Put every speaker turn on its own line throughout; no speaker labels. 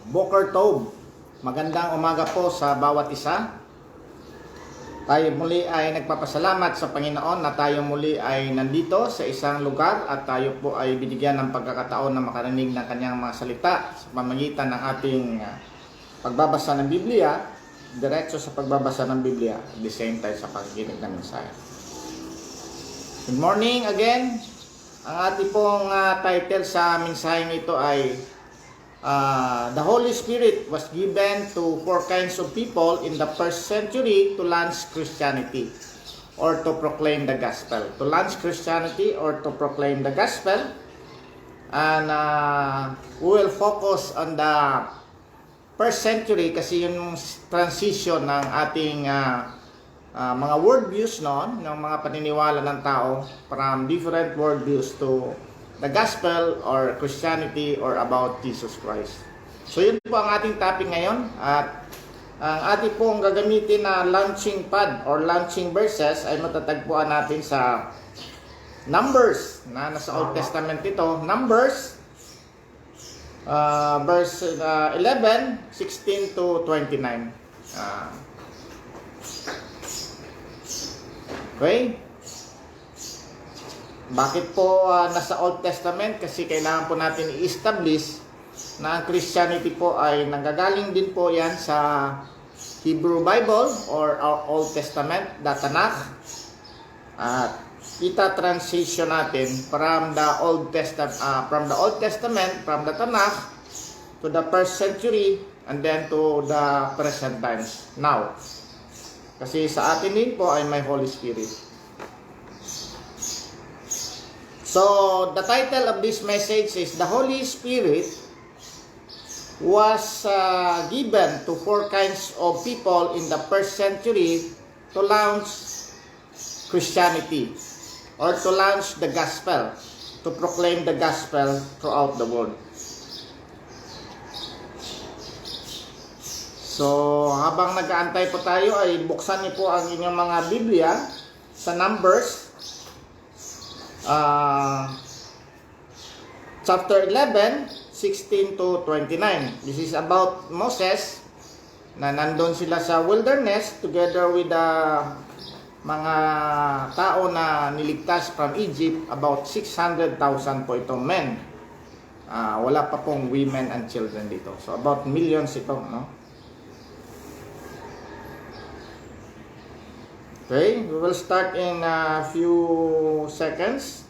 Boker Tov. Magandang umaga po sa bawat isa. Tayo muli ay nagpapasalamat sa Panginoon na tayo muli ay nandito sa isang lugar at tayo po ay binigyan ng pagkakataon na makarinig ng kanyang mga salita sa pamamagitan ng ating pagbabasa ng Biblia, diretso sa pagbabasa ng Biblia, at the same time sa pakikinig ng mensahe. Good morning again. Ang ating pong title sa mensaheng ito ay The Holy Spirit was given to four kinds of people in the first century to launch Christianity or to proclaim the gospel. To launch Christianity or to proclaim the gospel. And we will focus on the first century kasi yung transition ng ating mga worldviews noon, ng mga paniniwala ng tao from different worldviews to the gospel or Christianity or about Jesus Christ. So yun po ang ating topic ngayon at ang ating pong gagamitin na launching pad or launching verses ay matatagpuan natin sa Numbers na nasa Old Testament ito. Numbers verse 11, 16 to 29. Okay? Bakit po nasa Old Testament? Kasi kailangan po natin i-establish na ang Christianity po ay nanggagaling din po yan sa Hebrew Bible or our Old Testament, the Tanakh. At ita-transition natin from the Old Testament, from the Tanakh to the first century and then to the present times now. Kasi sa atin din po ay may Holy Spirit. So, the title of this message is The Holy Spirit was given to four kinds of people in the first century to launch Christianity or to launch the gospel, to proclaim the gospel throughout the world. So, habang nag-aantay po tayo ay buksan niyo po ang inyong mga Biblia sa Numbers chapter 11, 16 to 29. This is about Moses na nandun sila sa wilderness together with the mga tao na niligtas from Egypt. About 600,000 po itong men. Wala pa pong women and children dito. So about millions ito, no? Okay, we will start in a few seconds.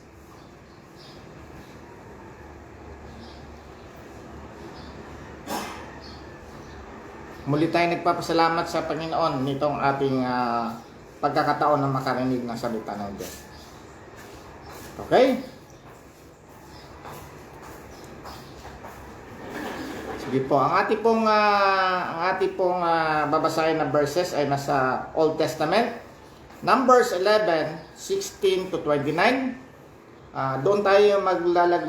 Muli tayo nagpapasalamat sa Panginoon nitong ating pagkakataon na makarinig ng salita ng Diyos. Okay? Sige po, ang ating pong babasahin na verses ay nasa Old Testament. Numbers 11, 16 to 29. Doon tayo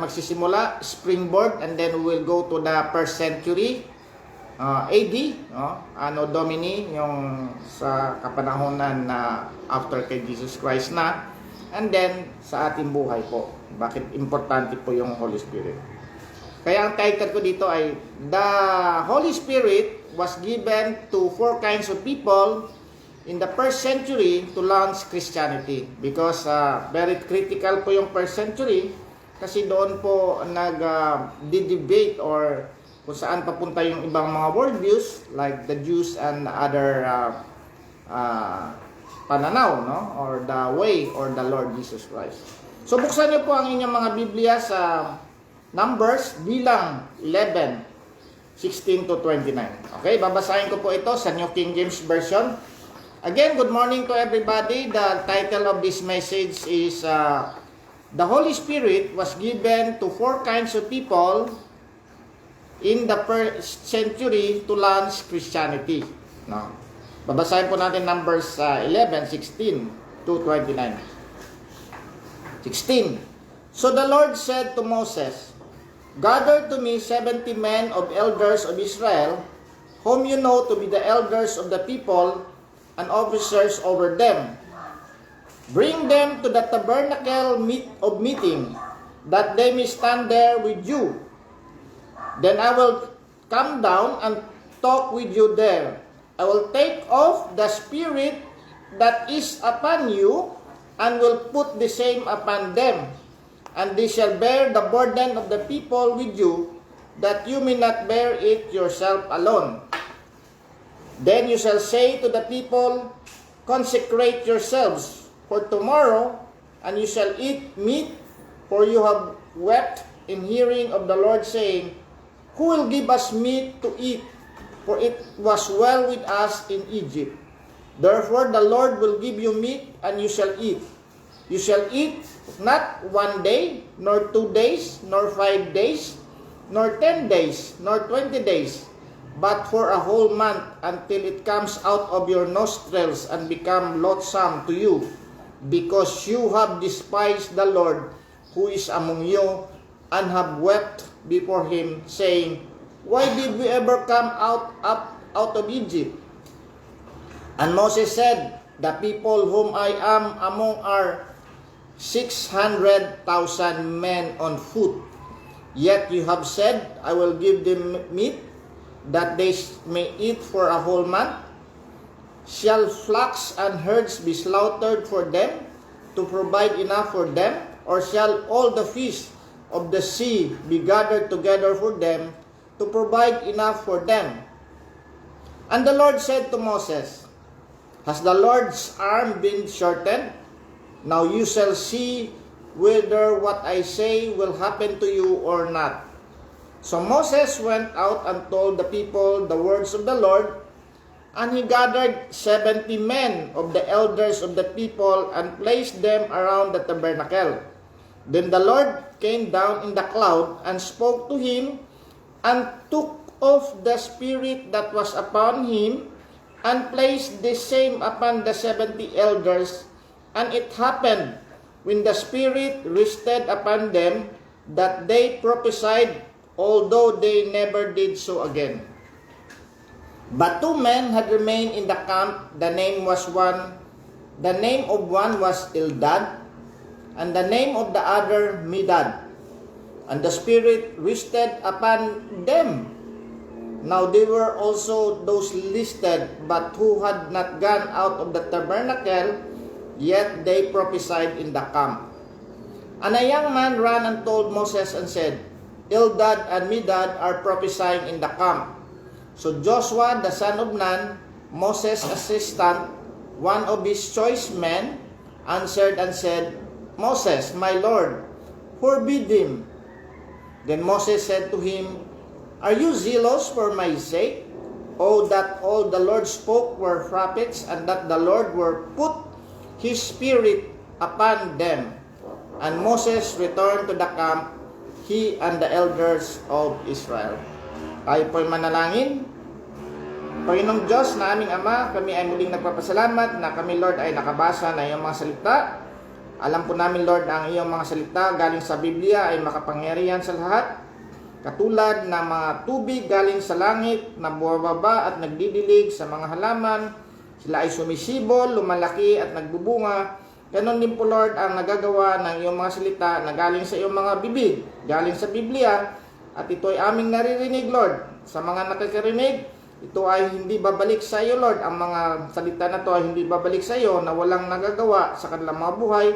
magsisimula, springboard, and then we will go to the first century AD, Anno Domini, yung sa kapanahonan na after kay Jesus Christ na, and then sa ating buhay po. Bakit importante po yung Holy Spirit? Kaya ang title ko dito ay The Holy Spirit was given to four kinds of people in the first century to launch Christianity, because very critical po yung first century kasi doon po nag-debate or kung saan papunta yung ibang mga worldviews like the Jews and other pananaw, no? Or the way or the Lord Jesus Christ. So buksan niyo po ang inyong mga Biblia sa Numbers bilang 11, 16 to 29. Okay, babasahin ko po ito sa New King James Version. Again, good morning to everybody. The title of this message is The Holy Spirit was given to four kinds of people in the first century to launch Christianity. No? Babasahin po natin Numbers 11, 16 to 29. 16. So the Lord said to Moses, Gather to me 70 men of elders of Israel, whom you know to be the elders of the people, and officers over them. Bring them to the tabernacle of meeting, that they may stand there with you. Then I will come down and talk with you there. I will take off the spirit that is upon you, and will put the same upon them. And they shall bear the burden of the people with you, that you may not bear it yourself alone. Then you shall say to the people, consecrate yourselves for tomorrow, and you shall eat meat, for you have wept in hearing of the Lord, saying, who will give us meat to eat? For it was well with us in Egypt. Therefore the Lord will give you meat, and you shall eat. You shall eat not 1 day, nor 2 days, nor 5 days, nor 10 days, nor 20 days, but for a whole month, until it comes out of your nostrils and become loathsome to you, because you have despised the Lord who is among you, and have wept before him, saying, why did we ever come out of Egypt? And Moses said, the people whom I am among are 600,000 men on foot. Yet you have said, I will give them meat, that they may eat for a whole month. Shall flocks and herds be slaughtered for them, to provide enough for them? Or shall all the fish of the sea be gathered together for them, to provide enough for them? And the Lord said to Moses, has the Lord's arm been shortened? Now you shall see whether what I say will happen to you or not. So Moses went out and told the people the words of the Lord, and he gathered 70 men of the elders of the people, and placed them around the tabernacle. Then the Lord came down in the cloud, and spoke to him, and took off the spirit that was upon him, and placed the same upon the 70 elders. And it happened, when the Spirit rested upon them, that they prophesied, although they never did so again. But 2 men had remained in the camp. The name of one was Eldad, and the name of the other Medad. And the Spirit rested upon them. Now they were also those listed, but who had not gone out of the tabernacle, yet they prophesied in the camp. And a young man ran and told Moses and said, Eldad and Medad are prophesying in the camp. So Joshua the son of Nun, Moses' assistant, one of his choice men, answered and said, Moses, my Lord, forbid them. Then Moses said to him, are you zealous for my sake? Oh, that all the Lord spoke were prophets, and that the Lord were put his spirit upon them. And Moses returned to the camp, he and the elders of Israel. Tayo po'y manalangin. Panginoong Diyos na aming Ama, kami ay muling nagpapasalamat na kami, Lord, ay nakabasa na iyong mga salita. Alam po namin, Lord, ang iyong mga salita galing sa Biblia ay makapangyarihan sa lahat. Katulad ng mga tubig galing sa langit na bumababa at nagdidilig sa mga halaman, sila ay sumisibol, lumalaki at nagbubunga. Ganon din po, Lord, ang nagagawa ng iyong mga salita na galing sa iyong mga bibig, galing sa Biblia, at ito ay aming naririnig, Lord. Sa mga nakakarinig, ito ay hindi babalik sa iyo, Lord. Ang mga salita na ito ay hindi babalik sa iyo na walang nagagawa sa kanilang mga buhay.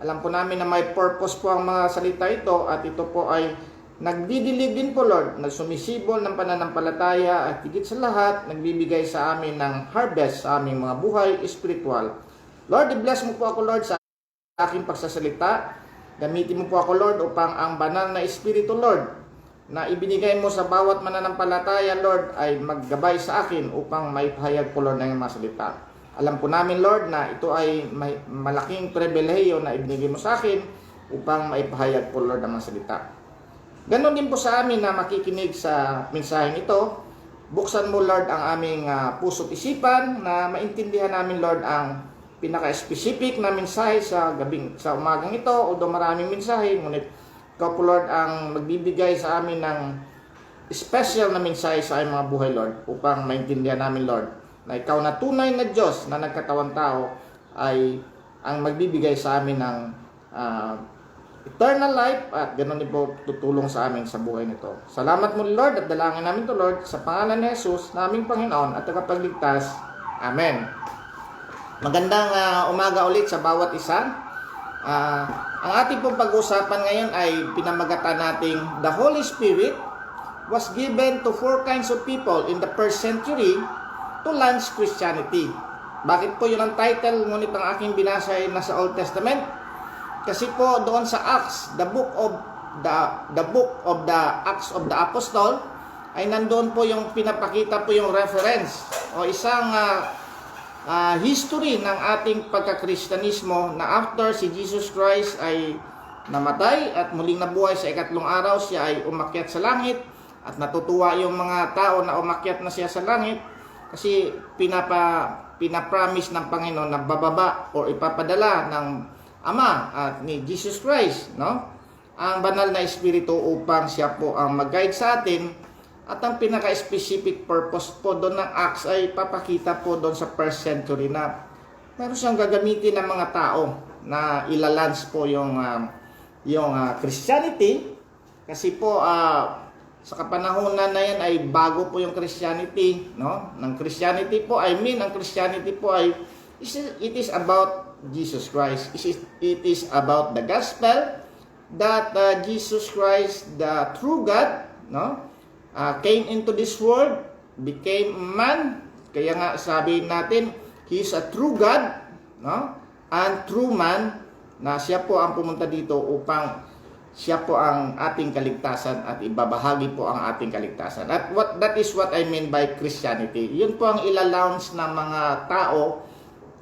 Alam po namin na may purpose po ang mga salita ito, at ito po ay nagdidilig din po, Lord, na sumisibol ng pananampalataya, at higit sa lahat, nagbibigay sa amin ng harvest sa aming mga buhay spiritual. Lord, i-bless mo po ako, Lord, sa aking pagsasalita. Gamitin mo po ako, Lord, upang ang banal na Espiritu, Lord, na ibinigay mo sa bawat mananampalataya, Lord, ay maggabay sa akin upang maipahayag po, Lord, ng mga salita. Alam po namin, Lord, na ito ay malaking pribilehiyo na ibinigay mo sa akin upang maipahayag po, Lord, ang mga salita. Ganon din po sa amin na makikinig sa mensaheng ito. Buksan mo, Lord, ang aming puso't isipan na maintindihan namin, Lord, ang pinaka-specific na mensahe sa umagang ito. Although maraming mensahe, ngunit ikaw po, Lord, ang magbibigay sa amin ng special na mensahe sa aming mga buhay, Lord, upang maintindihan namin, Lord, na ikaw na tunay na Diyos na nagkatawang tao ay ang magbibigay sa amin ng eternal life at ganoon din po tutulong sa amin sa buhay nito. Salamat muli Lord at dalangin namin to Lord sa pangalan ni Jesus, naming Panginoon at tagapagligtas. Amen. Magandang umaga ulit sa bawat isa. Ang ating pong pag-usapan ngayon ay pinamagatan nating The Holy Spirit was given to four kinds of people in the first century to launch Christianity. Bakit po yun ang title? Ngunit ang aking binasa ay nasa Old Testament. Kasi po doon sa Acts, the book of the Acts of the Apostle, ay nandoon po yung pinapakita po yung reference o isang history ng ating pagkakristyanismo na after si Jesus Christ ay namatay at muling nabuhay sa ikatlong araw, siya ay umakyat sa langit at natutuwa yung mga tao na umakyat na siya sa langit kasi pinapromise ng Panginoon na bababa o ipapadala ng Ama at ni Jesus Christ, no? Ang banal na espiritu upang siya po ang mag-guide sa atin. At ang pinaka-specific purpose po doon ng Acts ay papakita po doon sa first century na meron siyang gagamitin ng mga tao na ilalans po yung Christianity. Kasi po sa kapanahonan na yan ay bago po yung Christianity, no? Ng Christianity po, ang Christianity po ay it is about Jesus Christ. It is about the gospel that Jesus Christ, the true God, no? Came into this world, became man. Kaya nga sabi natin, He is a true God, no? And true man, na siya po ang pumunta dito upang siya po ang ating kaligtasan at ibabahagi po ang ating kaligtasan. At that is what I mean by Christianity. Yun po ang ilalaunch ng mga tao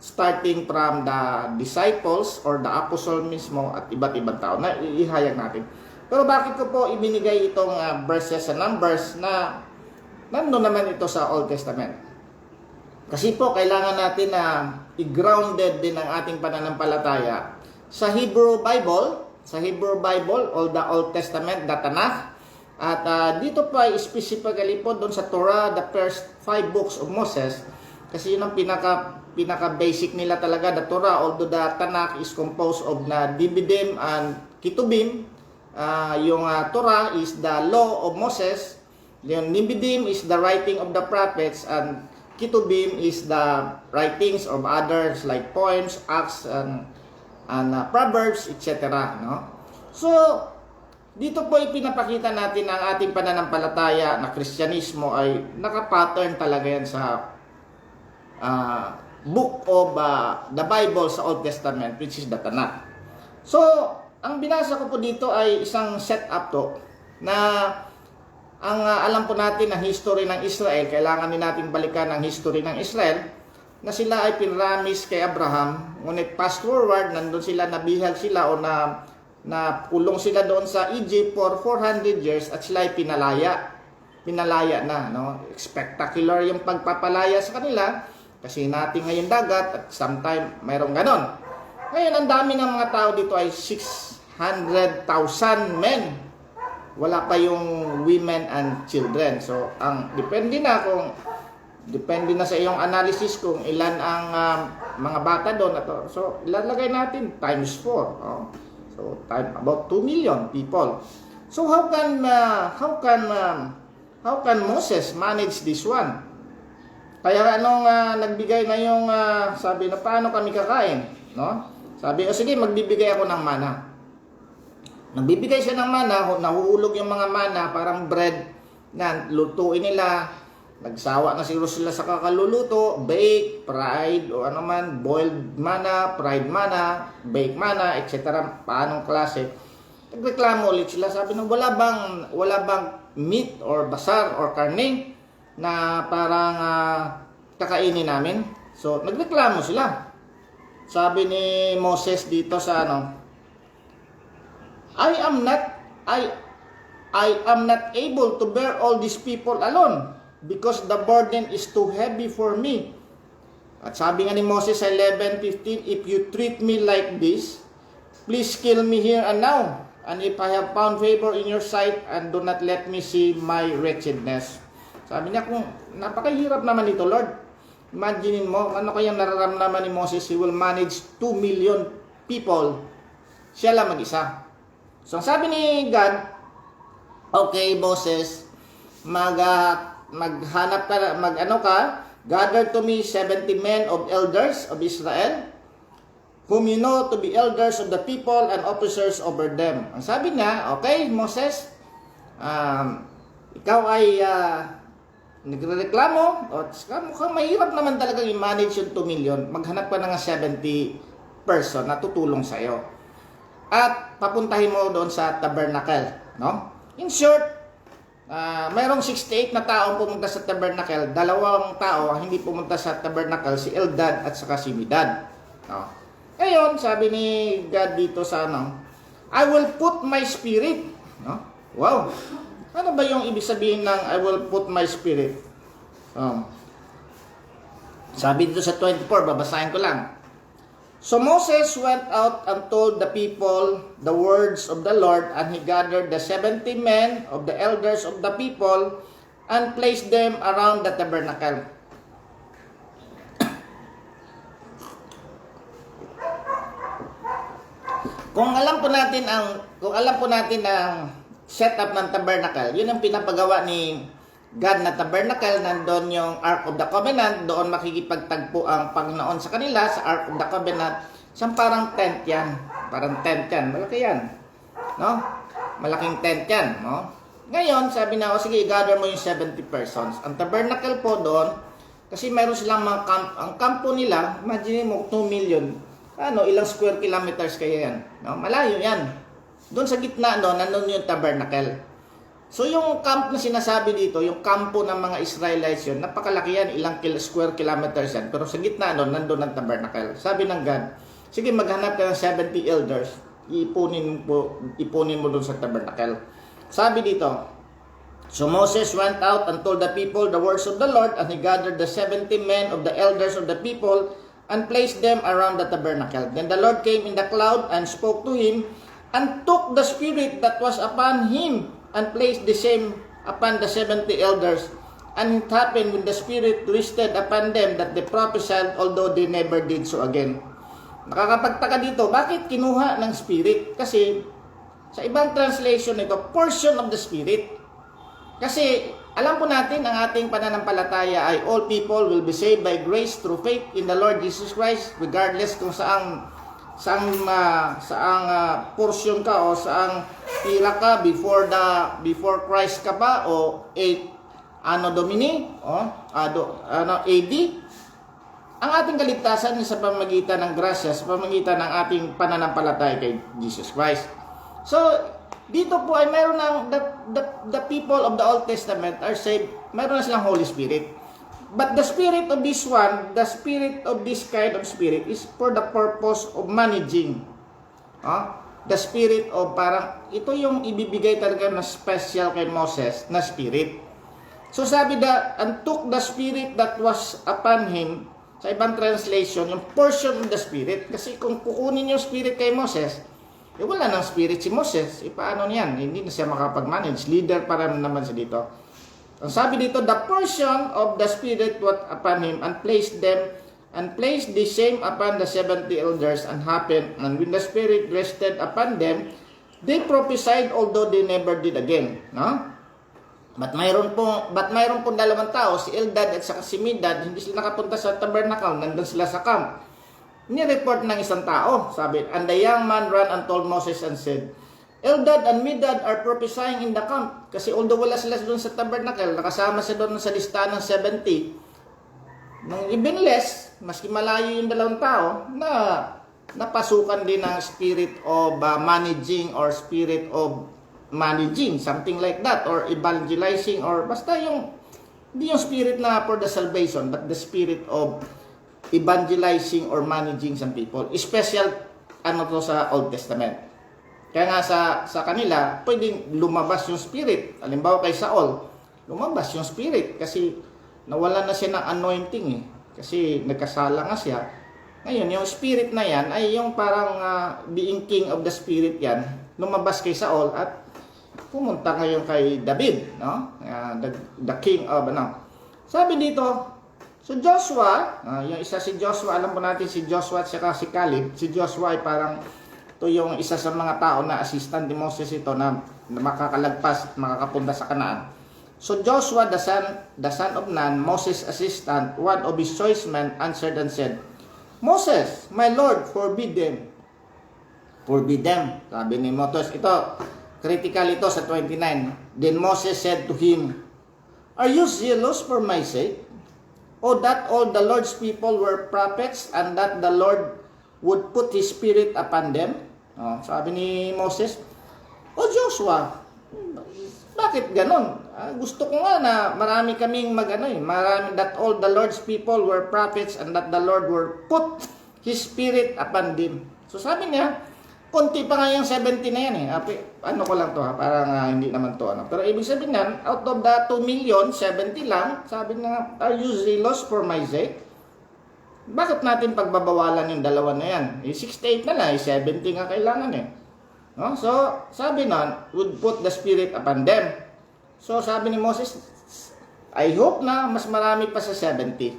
starting from the disciples or the apostle mismo at iba't ibang tao na ihayag natin. Pero bakit ko po ibinigay itong verses sa Numbers na nandun naman ito sa Old Testament? Kasi po kailangan natin na i-grounded din ang ating pananampalataya sa Hebrew Bible, all the Old Testament, the Tanakh. At dito pa specifically po doon sa Torah, the first 5 books of Moses. Kasi yun ang pinaka-basic nila talaga, the Torah, although the Tanakh is composed of na Dividim and Ketubim. Yung Torah is the law of Moses, yung Nibidim is the writing of the prophets, and Ketubim is the writings of others like poems, acts, and proverbs, etc. No? So, dito po ipinapakita natin ang ating pananampalataya na Kristyanismo ay nakapattern talaga yan sa book of the Bible sa Old Testament, which is the Tanakh. So, ang binasa ko po dito ay isang setup to na ang alam po natin na history ng Israel, kailangan din natin balikan ang history ng Israel na sila ay pinramis kay Abraham, ngunit fast forward, nandun sila, nabihag sila o na pulong sila doon sa Egypt for 400 years at sila ay pinalaya na, no? Spectacular yung pagpapalaya sa kanila kasi natin ngayon dagat at sometime mayroong ganon. Ngayon, ang dami ng mga tao dito ay 600,000 men. Wala pa yung women and children. So, depende na sa iyong analysis kung ilan ang mga bata doon. So, ilalagay natin times 4. Oh. So, about 2 million people. So, how can Moses manage this one? Kaya nagbigay na yung sabi na paano kami kakain, no? Sabi, sige, magbibigay ako ng mana. Nagbibigay siya ng mana, nahuhulog yung mga mana, parang bread na lutuin nila. Nagsawa na siguro sila sa kakaluluto, bake, fried, o ano man, boiled mana, fried mana, baked mana, etc. Paanong klase. Nagreklamo ulit sila, sabi nung wala bang meat or basar or karne na parang kakainin namin. So, nagreklamo sila. Sabi ni Moses dito sa I am not able to bear all these people alone because the burden is too heavy for me. At sabi nga ni Moses sa 11:15, if you treat me like this, please kill me here and now. And if I have found favor in your sight, and do not let me see my wretchedness. Sabi niya, kung napakahirap naman ito, Lord. Imaginin mo, ano kayang nararamdaman ni Moses? He will manage 2 million people. Siya lang mag-isa. So ang sabi ni God, okay Moses, maghanap ka, gather to me 70 men of elders of Israel, whom you know to be elders of the people and officers over them. Ang sabi niya, okay Moses, ikaw ay nagreklamo, o mukhang mahirap naman talagang i-manage yung 2 million, maghanap ka ng 70 person na tutulong sa'yo. At papuntahin mo doon sa tabernacle. No? In short, mayroong 68 na taong pumunta sa tabernacle, 2 tao ang hindi pumunta sa tabernacle, si Eldad at saka si Medad. No? Ngayon, sabi ni God dito sa I will put my spirit. No? Wow! Ano ba yung ibig sabihin ng I will put my spirit? Sabi dito sa 24, babasahin ko lang. So Moses went out and told the people the words of the Lord, and he gathered the 70 men of the elders of the people and placed them around the tabernacle. Kung alam po natin ang setup ng tabernacle, yun ang pinapagawa ni God na tabernacle. Nandun yung Ark of the Covenant, doon makikipagtagpo ang Panginoon sa kanila, sa Ark of the Covenant. Siyang parang tent yan, malaki yan, no? Malaking tent yan, no? Ngayon, sabi na, sige, gather mo yung 70 persons. Ang tabernacle po doon, kasi mayroon silang mga camp, ang kampo nila, imagine mo, 2 million, ilang square kilometers kaya yan, no? Malayo yan. Doon sa gitna nandun yung tabernacle. So yung camp na sinasabi dito, yung kampo ng mga Israelites yun, napakalaki yan, ilang square kilometers yan. Pero sa gitna nandun ang tabernacle. Sabi ng God, sige maghanap ka ng 70 elders, ipunin mo doon sa tabernacle. Sabi dito, so Moses went out and told the people the words of the Lord, and he gathered the 70 men of the elders of the people and placed them around the tabernacle. Then the Lord came in the cloud and spoke to him, and took the spirit that was upon him, and placed the same upon the 70 elders. And it happened when the spirit rested upon them that they prophesied, although they never did so again. Nakakapagtaka dito, bakit kinuha ng spirit? Kasi sa ibang translation ito, portion of the spirit. Kasi alam po natin, ang ating pananampalataya ay all people will be saved by grace through faith in the Lord Jesus Christ, regardless kung saang portion ka o saang pila ka, before Christ ka pa o Domini AD. Ang ating kaligtasan sa pamamagitan ng grasya, sa pamamagitan ng ating pananampalataya kay Jesus Christ. So dito po ay mayroon ng the people of the Old Testament are saved, mayroon na silang Holy Spirit. But the spirit of this one, the spirit of this kind of spirit is for the purpose of managing. The spirit of parang, ito yung ibibigay talaga na special kay Moses na spirit. So sabi and took the spirit that was upon him, sa ibang translation, yung portion of the spirit. Kasi kung kukunin yung spirit kay Moses, wala nang spirit si Moses. Paano niyan? Hindi na siya makapag-manage. Leader para naman siya dito. Ang sabi dito, the portion of the spirit what upon him, and placed the same upon the 70 elders, and happened, and when the spirit rested upon them, they prophesied, although they never did again. No? But mayroon po dalawang tao, si Eldad at saka si Medad, hindi sila nakapunta sa tabernacle, nandun sila sa camp. Ni-report ng isang tao, sabi, and the young man ran and told Moses and said, Eldad and Medad are prophesying in the camp. Kasi although wala sila doon sa tabernacle, nakasama sila doon sa listahan ng 70. Nung even less, maski malayo yung dalawang tao, na napasukan din ng spirit of managing or spirit of managing, something like that, or evangelizing, or basta hindi yung spirit na for the salvation, but the spirit of evangelizing or managing some people. Special to sa Old Testament. Kaya nga sa kanila, pwedeng lumabas yung spirit. Halimbawa kay Saul, lumabas yung spirit kasi nawalan na siya ng anointing eh. Kasi nagkasala nga siya. Ngayon, yung spirit na yan ay yung parang being king of the spirit yan. Lumabas kay Saul at pumunta ngayon kay David, no? The king of Sabi dito, so Joshua, yung isa si Joshua, alam po natin si Joshua at saka si Caleb. Si Joshua ay parang Ito yung isa sa mga tao na assistant ni Moses ito na makakalagpas, makakapunta sa Kanaan. So Joshua, the son of Nun, Moses' assistant, one of his choice men, answered and said, Moses, my Lord, forbid them. Forbid them. Sabi ni Moses, ito, critical ito sa 29. Then Moses said to him, Are you zealous for my sake? O that all the Lord's people were prophets and that the Lord would put His Spirit upon them? Sabi ni Moses, O Joshua, bakit ganon? Gusto ko nga na marami kaming marami that all the Lord's people were prophets and that the Lord would put His Spirit upon them. So sabi niya, konti pa nga yung 70 na yan Ano ko lang to parang hindi naman to Pero ibig sabihin yan, out of the 2 million, 70 lang. Sabi nga, are you zealous for my sake? Bakit natin pagbabawalan yung dalawa na yan? 68 na lang, 70 nga kailangan No? So, sabi na, would put the Spirit upon them. So, sabi ni Moses, I hope na mas marami pa sa 70.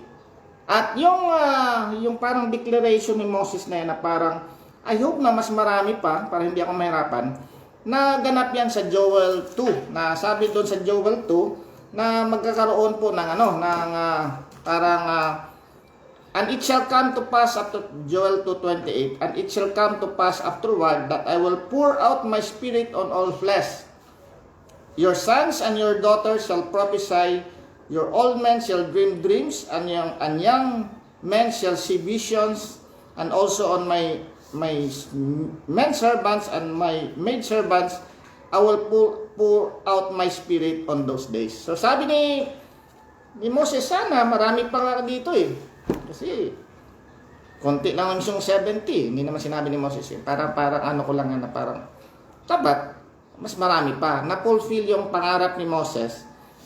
At yung parang declaration ni Moses na yan na parang, I hope na mas marami pa, para hindi ako mahirapan, na ganap yan sa Joel 2. Na sabi doon sa Joel 2, na magkakaroon po ng and it shall come to pass after Joel 2:28, and it shall come to pass afterward that I will pour out my Spirit on all flesh. Your sons and your daughters shall prophesy, your old men shall dream dreams, and young men shall see visions, and also on my men servants and my maid servants, I will pour out my Spirit on those days. So sabi ni Moses, sana marami pa nga dito Kasi konti lang yung 70. Hindi naman sinabi ni Moses Parang ano ko lang na parang dapat mas marami pa na fulfill yung pangarap ni Moses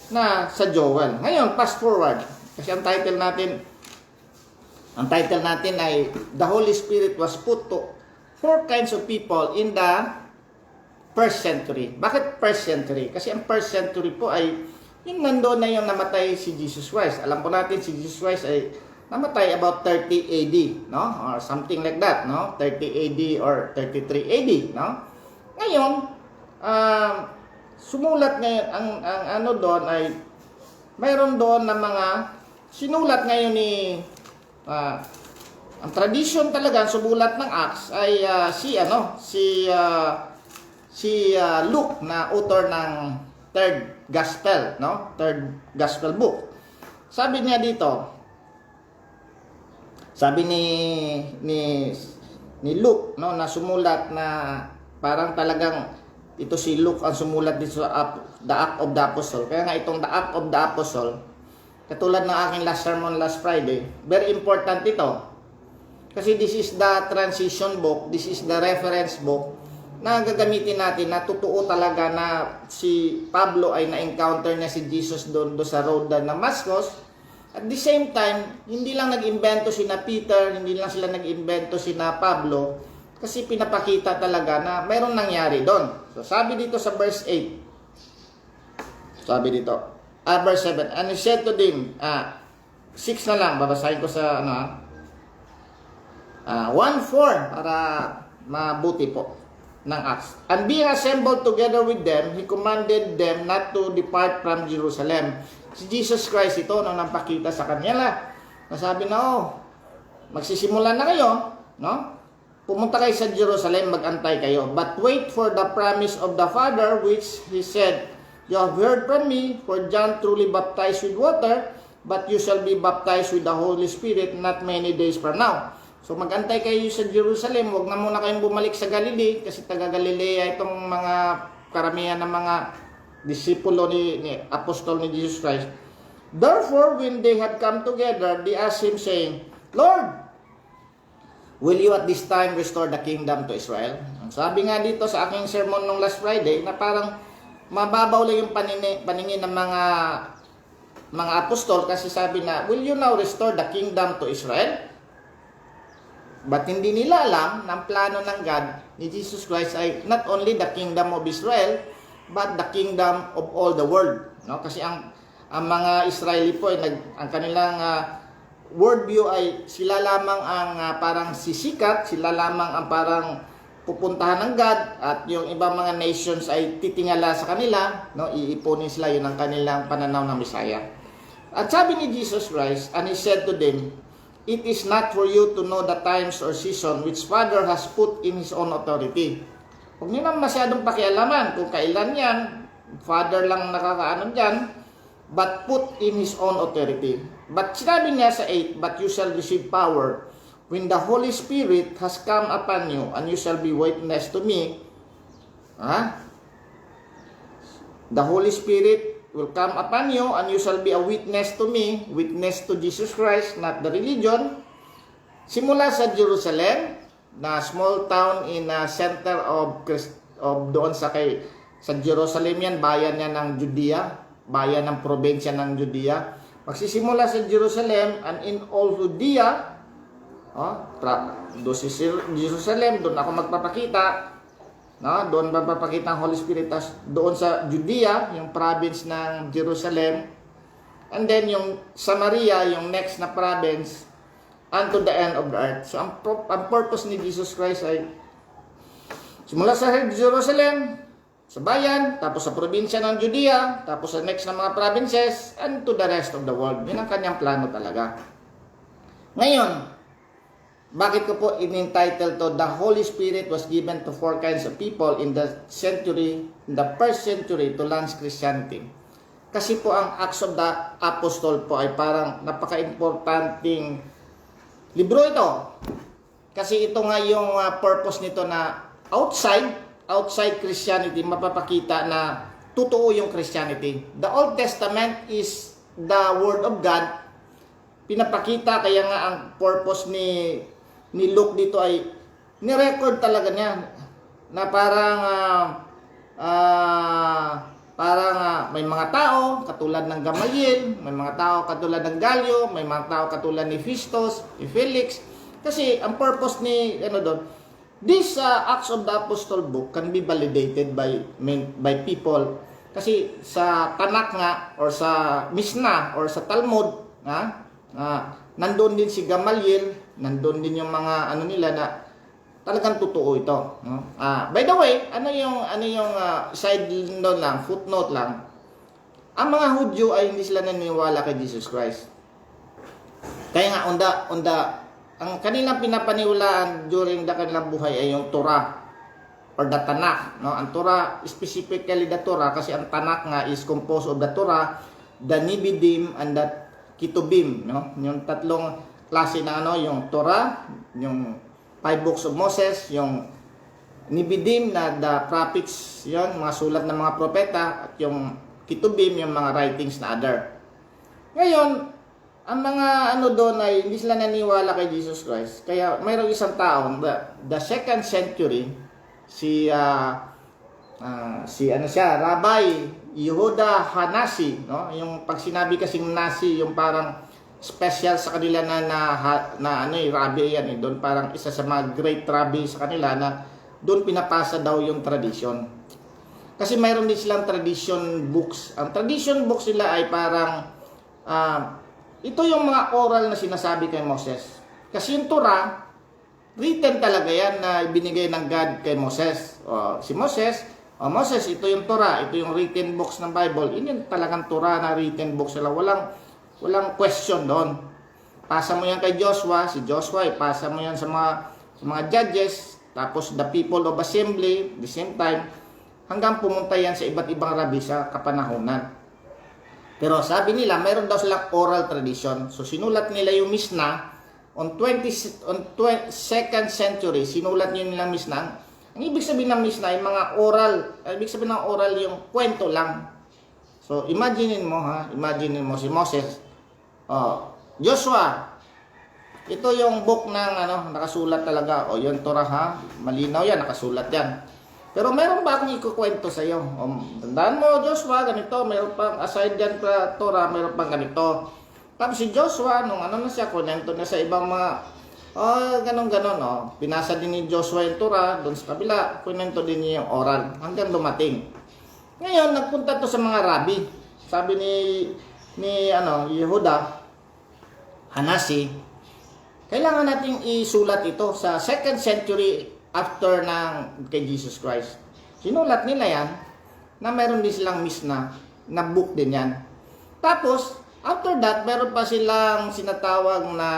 na sa Joel. Ngayon, fast forward. Kasi ang title natin ay The Holy Spirit was put to 4 kinds of people in the first century. Bakit first century? Kasi ang first century po ay yung nandoon na yung namatay si Jesus Christ. Alam po natin si Jesus Christ ay namatay about 30 AD, no? Or something like that, no? 30 AD or 33 AD, no? Ngayon, sumulat ngayon, ang doon ay mayroon doon na mga sinulat ngayon ang tradition talaga, sumulat ng Acts ay si Luke na author ng third gospel, no? Third gospel book. Sabi niya dito, sabi ni Luke, no, na sumulat na parang talagang ito si Luke ang sumulat dito sa The Act of the Apostle. Kaya nga itong The Act of the Apostle, katulad ng aking last sermon last Friday, very important ito. Kasi this is the transition book, this is the reference book na gagamitin natin na totoo talaga na si Pablo ay na-encounter niya si Jesus doon sa road na Damascus. At the same time, hindi lang nag-imbento sina Peter, hindi lang sila nag-imbento sina Pablo, kasi pinapakita talaga na mayroong nangyari doon. So sabi dito sa verse 8, verse 7, and he said to them, 6 na lang, babasahin ko sa 1:4 para mabuti po ng Acts. And being assembled together with them, he commanded them not to depart from Jerusalem. Si Jesus Christ ito nang napakita sa kanila. Nasabi na, magsisimula na kayo, no? Pumunta kayo sa Jerusalem, mag-antay kayo. But wait for the promise of the Father, which He said, You have heard from me, for John truly baptized with water, but you shall be baptized with the Holy Spirit not many days from now. So mag-antay kayo sa Jerusalem, huwag na muna kayong bumalik sa Galilee, kasi taga Galilea itong mga karamihan ng mga disipulo ni apostol ni Jesus Christ. Therefore, when they had come together, they asked him, saying, Lord, will you at this time restore the kingdom to Israel? Ang sabi nga dito sa aking sermon nung last Friday, na parang mababaw lang yung paningin ng mga apostol, kasi sabi na, will you now restore the kingdom to Israel? But hindi nila alam na ang plano ng God ni Jesus Christ ay not only the kingdom of Israel, but the kingdom of all the world, no? Kasi ang mga Israeli po ay ang kanilang worldview ay sila lamang ang parang sisikat, sila lamang ang parang pupuntahan ng God at yung ibang mga nations ay titingala sa kanila, no? Iipunin sila, yun ang kanilang pananaw ng Messiah. At sabi ni Jesus Christ, and He said to them, "It is not for you to know the times or season which Father has put in His own authority." Huwag niyo naman masyadong pakialaman kung kailan yan, Father lang nakakaano dyan, but put in His own authority. But sinabi niya sa 8, "But you shall receive power when the Holy Spirit has come upon you, and you shall be witness to me." The Holy Spirit will come upon you, and you shall be a witness to me, witness to Jesus Christ, not the religion. Simula sa Jerusalem, na small town in a center of doon sa Jerusalem yan, bayan yan ng Judea, bayan ng probinsya ng Judea. Magsisimula sa Jerusalem and in all Judea, doon si Jerusalem, doon ako magpapakita, no? Doon magpapakita ang Holy Spirit. Doon sa Judea, yung province ng Jerusalem, and then yung Samaria, yung next na province, unto the end of the earth. So ang purpose ni Jesus Christ ay simula sa Jerusalem, sa bayan, tapos sa probinsya ng Judea, tapos sa next na mga provinces, and to the rest of the world. Yun ang kanyang plano talaga. Ngayon, bakit ko po in-entitle to, "The Holy Spirit was given to 4 kinds of people in the first century to launch Christianity"? Kasi po ang Acts of the Apostle po ay parang napaka-importanting libro ito. Kasi ito nga yung purpose nito na outside Christianity, mapapakita na totoo yung Christianity. The Old Testament is the Word of God. Pinapakita, kaya nga ang purpose ni Luke dito ay ni-record talaga niya na parang may mga tao katulad ng Gamaliel, may mga tao katulad ng Gallio, may mga tao katulad ni Festus, ni Felix. Kasi ang purpose ni this Acts of the Apostle book can be validated by people. Kasi sa Tanakh nga or sa Mishnah or sa Talmud, nandoon din si Gamaliel, nandoon din yung mga nila na talagang totoo ito, no? By the way, ano yung side note lang, footnote lang. Ang mga Hudyo ay hindi sila naniniwala kay Jesus Christ. Kaya nga ang kanilang pinapaniwalaan during the kanilang buhay ay yung Torah or the Tanakh, no? Ang Torah, specifically the Torah, kasi ang Tanakh nga is composed of the Torah, the Nevi'im, and the Ketubim, no? Yung tatlong klase na yung Torah, yung 5 books of Moses, yung Nevi'im na the prophets, yon mga sulat ng mga propeta, at yung Ketubim, yung mga writings na other. Ngayon, ang mga doon ay hindi sila naniwala kay Jesus Christ. Kaya mayroong isang tao, the 2nd century, si Rabbi Yehuda Hanasi, no? Yung pag sinabi kasing Nasi, yung parang special sa kanila rabbi yan, doon parang isa sa mga great rabbi sa kanila na doon pinapasa daw yung tradition. Kasi mayroon din silang tradition books. Ang tradition books nila ay parang ito yung mga oral na sinasabi kay Moses. Kasi yung Torah, written talaga yan na ibinigay ng God kay Moses. Si Moses, Moses, ito yung Torah, ito yung written books ng Bible. Yun yung talagang Torah na written books sila. Walang question doon. Pasa mo yan kay Joshua, si Joshua, ipasa mo yan sa mga judges, tapos the people of assembly, the same time, hanggang pumunta yan sa iba't ibang rabbi sa kapanahonan. Pero sabi nila, mayroon daw silang oral tradition. So sinulat nila yung Mishnah on 2nd century, sinulat nila yung Mishnah. Ang ibig sabihin ng Mishnah ay mga oral. Ibig sabihin ng oral yung kwento lang. So imagine mo si Moses, Joshua, ito yung book ng nakasulat talaga. Yung Torah, malinaw yan, nakasulat yan. Pero meron ba akong ikukwento sa iyo? Tandaan mo, Joshua, ganito, meron pang aside dyan sa Torah, meron pang ganito. Tapos si Joshua, nung na siya, kunento na sa ibang mga, ganon. Pinasa din ni Joshua yung Torah, doon sa kabila, kunento din niya yung oral, hanggang dumating. Ngayon, nagpunta to sa mga rabbi. Sabi ni Yehuda Hanasi, kailangan nating isulat ito sa 2nd century after ng kay Jesus Christ. Sinulat nila yan na meron din silang misna na book din yan. Tapos, after that, meron pa silang sinatawag na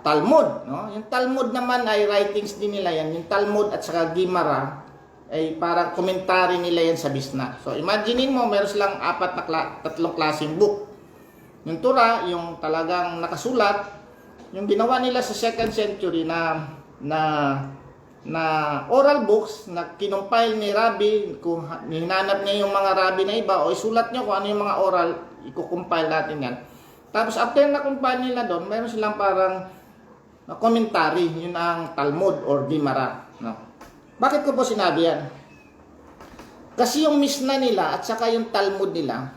Talmud. No? Yung Talmud naman ay writings din nila yan. Yung Talmud at saka Gemara ay parang komentary nila yan sa Misna. So, imaginein mo, meron silang tatlong klaseng book. Yung Torah, yung talagang nakasulat, yung ginawa nila sa 2nd century na oral books na kinumpile ni Rabbi, kung hinanap niya yung mga Rabbi na iba o isulat niyo kung ano yung mga oral, ikukumpile natin yan. Tapos after na compile nila doon, meron silang parang commentary, yun ang Talmud or Gemara. No? Bakit ko po sinabi yan? Kasi yung Misna nila at saka yung Talmud nila,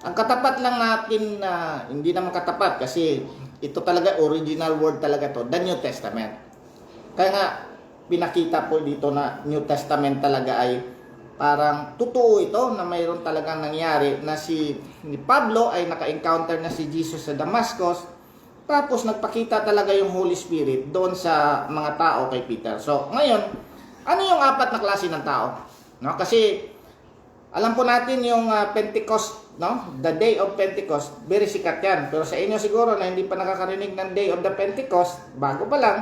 ang katapat lang natin na hindi naman katapat kasi ito talaga original word talaga to, the New Testament. Kaya nga pinakita po dito na New Testament talaga ay parang totoo ito na mayroon talagang nangyari na ni Pablo ay naka-encounter na si Jesus sa Damascus, tapos nagpakita talaga yung Holy Spirit doon sa mga tao kay Peter. So ngayon, ano yung 4 na klase ng tao? No? Kasi alam po natin yung Pentecost, no? The Day of Pentecost, very sikat yan. Pero sa inyo siguro na hindi pa nakakarinig ng Day of the Pentecost, bago pa lang,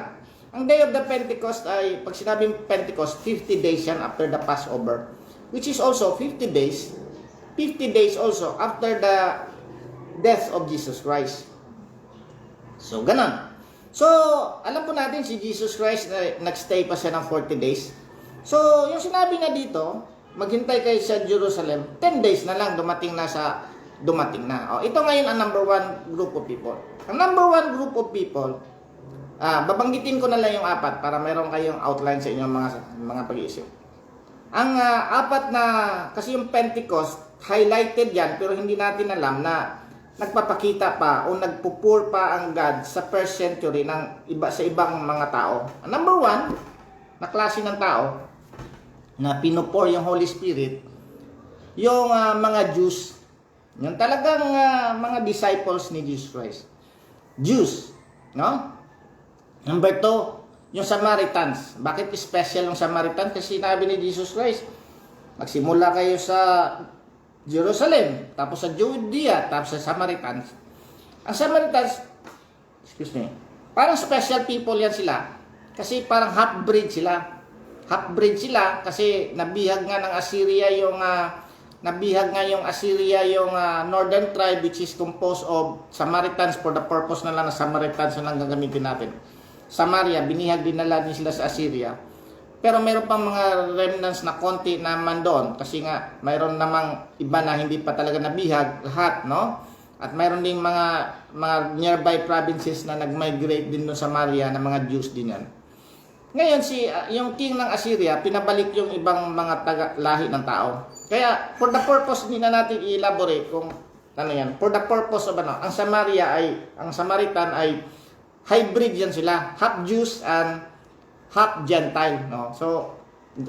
ang Day of the Pentecost ay, pag sinabing Pentecost, 50 days yan after the Passover. Which is also 50 days also after the death of Jesus Christ. So, ganon. So, alam po natin si Jesus Christ nagstay pa siya ng 40 days. So, yung sinabi na dito, maghintay kayo sa Jerusalem, 10 days na lang dumating na. Ito ngayon ang number 1 group of people. Ang number 1 group of people, babanggitin ko na lang yung 4 para meron kayong outline sa inyong mga pag-iisip. Ang 4 na, kasi yung Pentecost, highlighted yan, pero hindi natin alam na nagpapakita pa o nagpupur pa ang God sa 1st century sa ibang mga tao. Ang number 1 na klase ng tao, na pinupor yung Holy Spirit, yung mga Jews, yung talagang mga disciples ni Jesus Christ. Jews, no? Number 2, yung Samaritans. Bakit special yung Samaritans? Kasi sinabi ni Jesus Christ, magsimula kayo sa Jerusalem, tapos sa Judea, tapos sa Samaritans. Ang Samaritans, parang special people yan sila. Kasi parang half-breed sila. Half-breed sila kasi nabihag nga ng Assyria yung northern tribe, which is composed of Samaritans. For the purpose na lang na Samaritans na lang gagamitin natin. Samaria, binihag dinala din sila sa Assyria. Pero mayroon pang mga remnants na konti naman doon kasi nga mayroon namang iba na hindi pa talaga nabihag lahat, no? At mayroon ding mga nearby provinces na nag-migrate din doon sa Samaria na mga Jews din yan. Ngayon, yung king ng Assyria, pinabalik yung ibang mga lahi ng tao. Kaya, for the purpose, hindi na natin i-elaborate kung ano yan. For the purpose of ang Samaritan ay hybrid yan sila. Half Jews and half Gentile. No? So,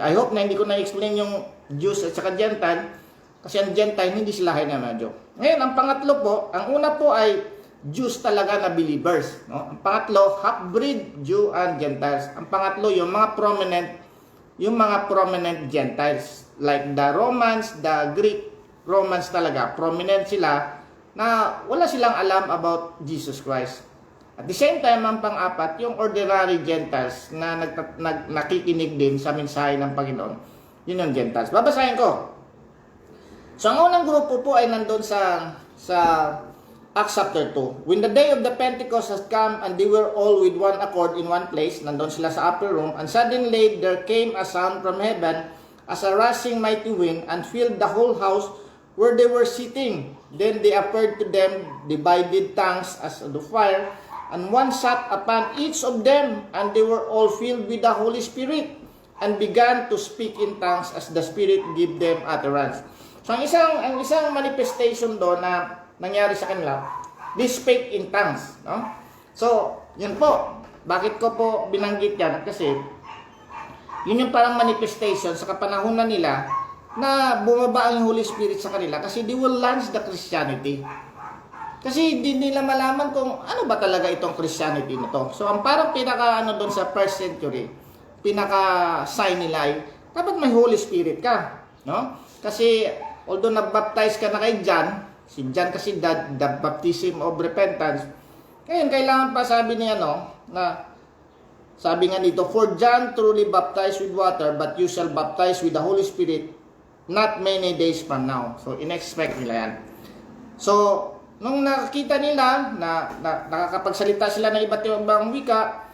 I hope na hindi ko na-explain yung Jews at saka Gentile. Kasi ang Gentile, hindi sila medyo. Ngayon, ang pangatlo po, ang una po ay Jews talaga na believers, no? Ang pangatlo, half-breed Jew and Gentiles. Ang pangatlo, yung mga prominent Gentiles like the Romans, the Greek Romans talaga, prominent sila na wala silang alam about Jesus Christ. At the same time, ang pang-apat, yung ordinary Gentiles na nakikinig din sa mensahe ng Panginoon. Yun yung Gentiles. Babasahin ko. So, ang unang grupo po ay nandun sa Acts chapter 2. When the day of the Pentecost has come and they were all with one accord in one place, nandun sila sa upper room, and suddenly there came a sound from heaven as a rushing mighty wind and filled the whole house where they were sitting. Then they appeared to them divided tongues as of fire, and one sat upon each of them, and they were all filled with the Holy Spirit and began to speak in tongues as the Spirit gave them utterance. So ang isang manifestation doon na nangyari sa kanila, they spake in tongues, no? So, yun po. Bakit ko po binanggit yan? Kasi, yun yung parang manifestation sa kapanahunan nila na bumaba ang Holy Spirit sa kanila kasi they will launch the Christianity. Kasi hindi nila malaman kung ano ba talaga itong Christianity na to. So, ang parang pinaka ano doon sa first century, pinaka sign nila ay dapat may Holy Spirit ka, no? Kasi although nabaptize ka na kay John, si John kasi the baptism of repentance. Ngayon kailangan pa sabi niya na sabi nga dito, for John truly baptized with water, but you shall baptize with the Holy Spirit not many days from now. So in-expect nila yan. So nung nakita nila na nakakapagsalita sila ng iba't ibang wika,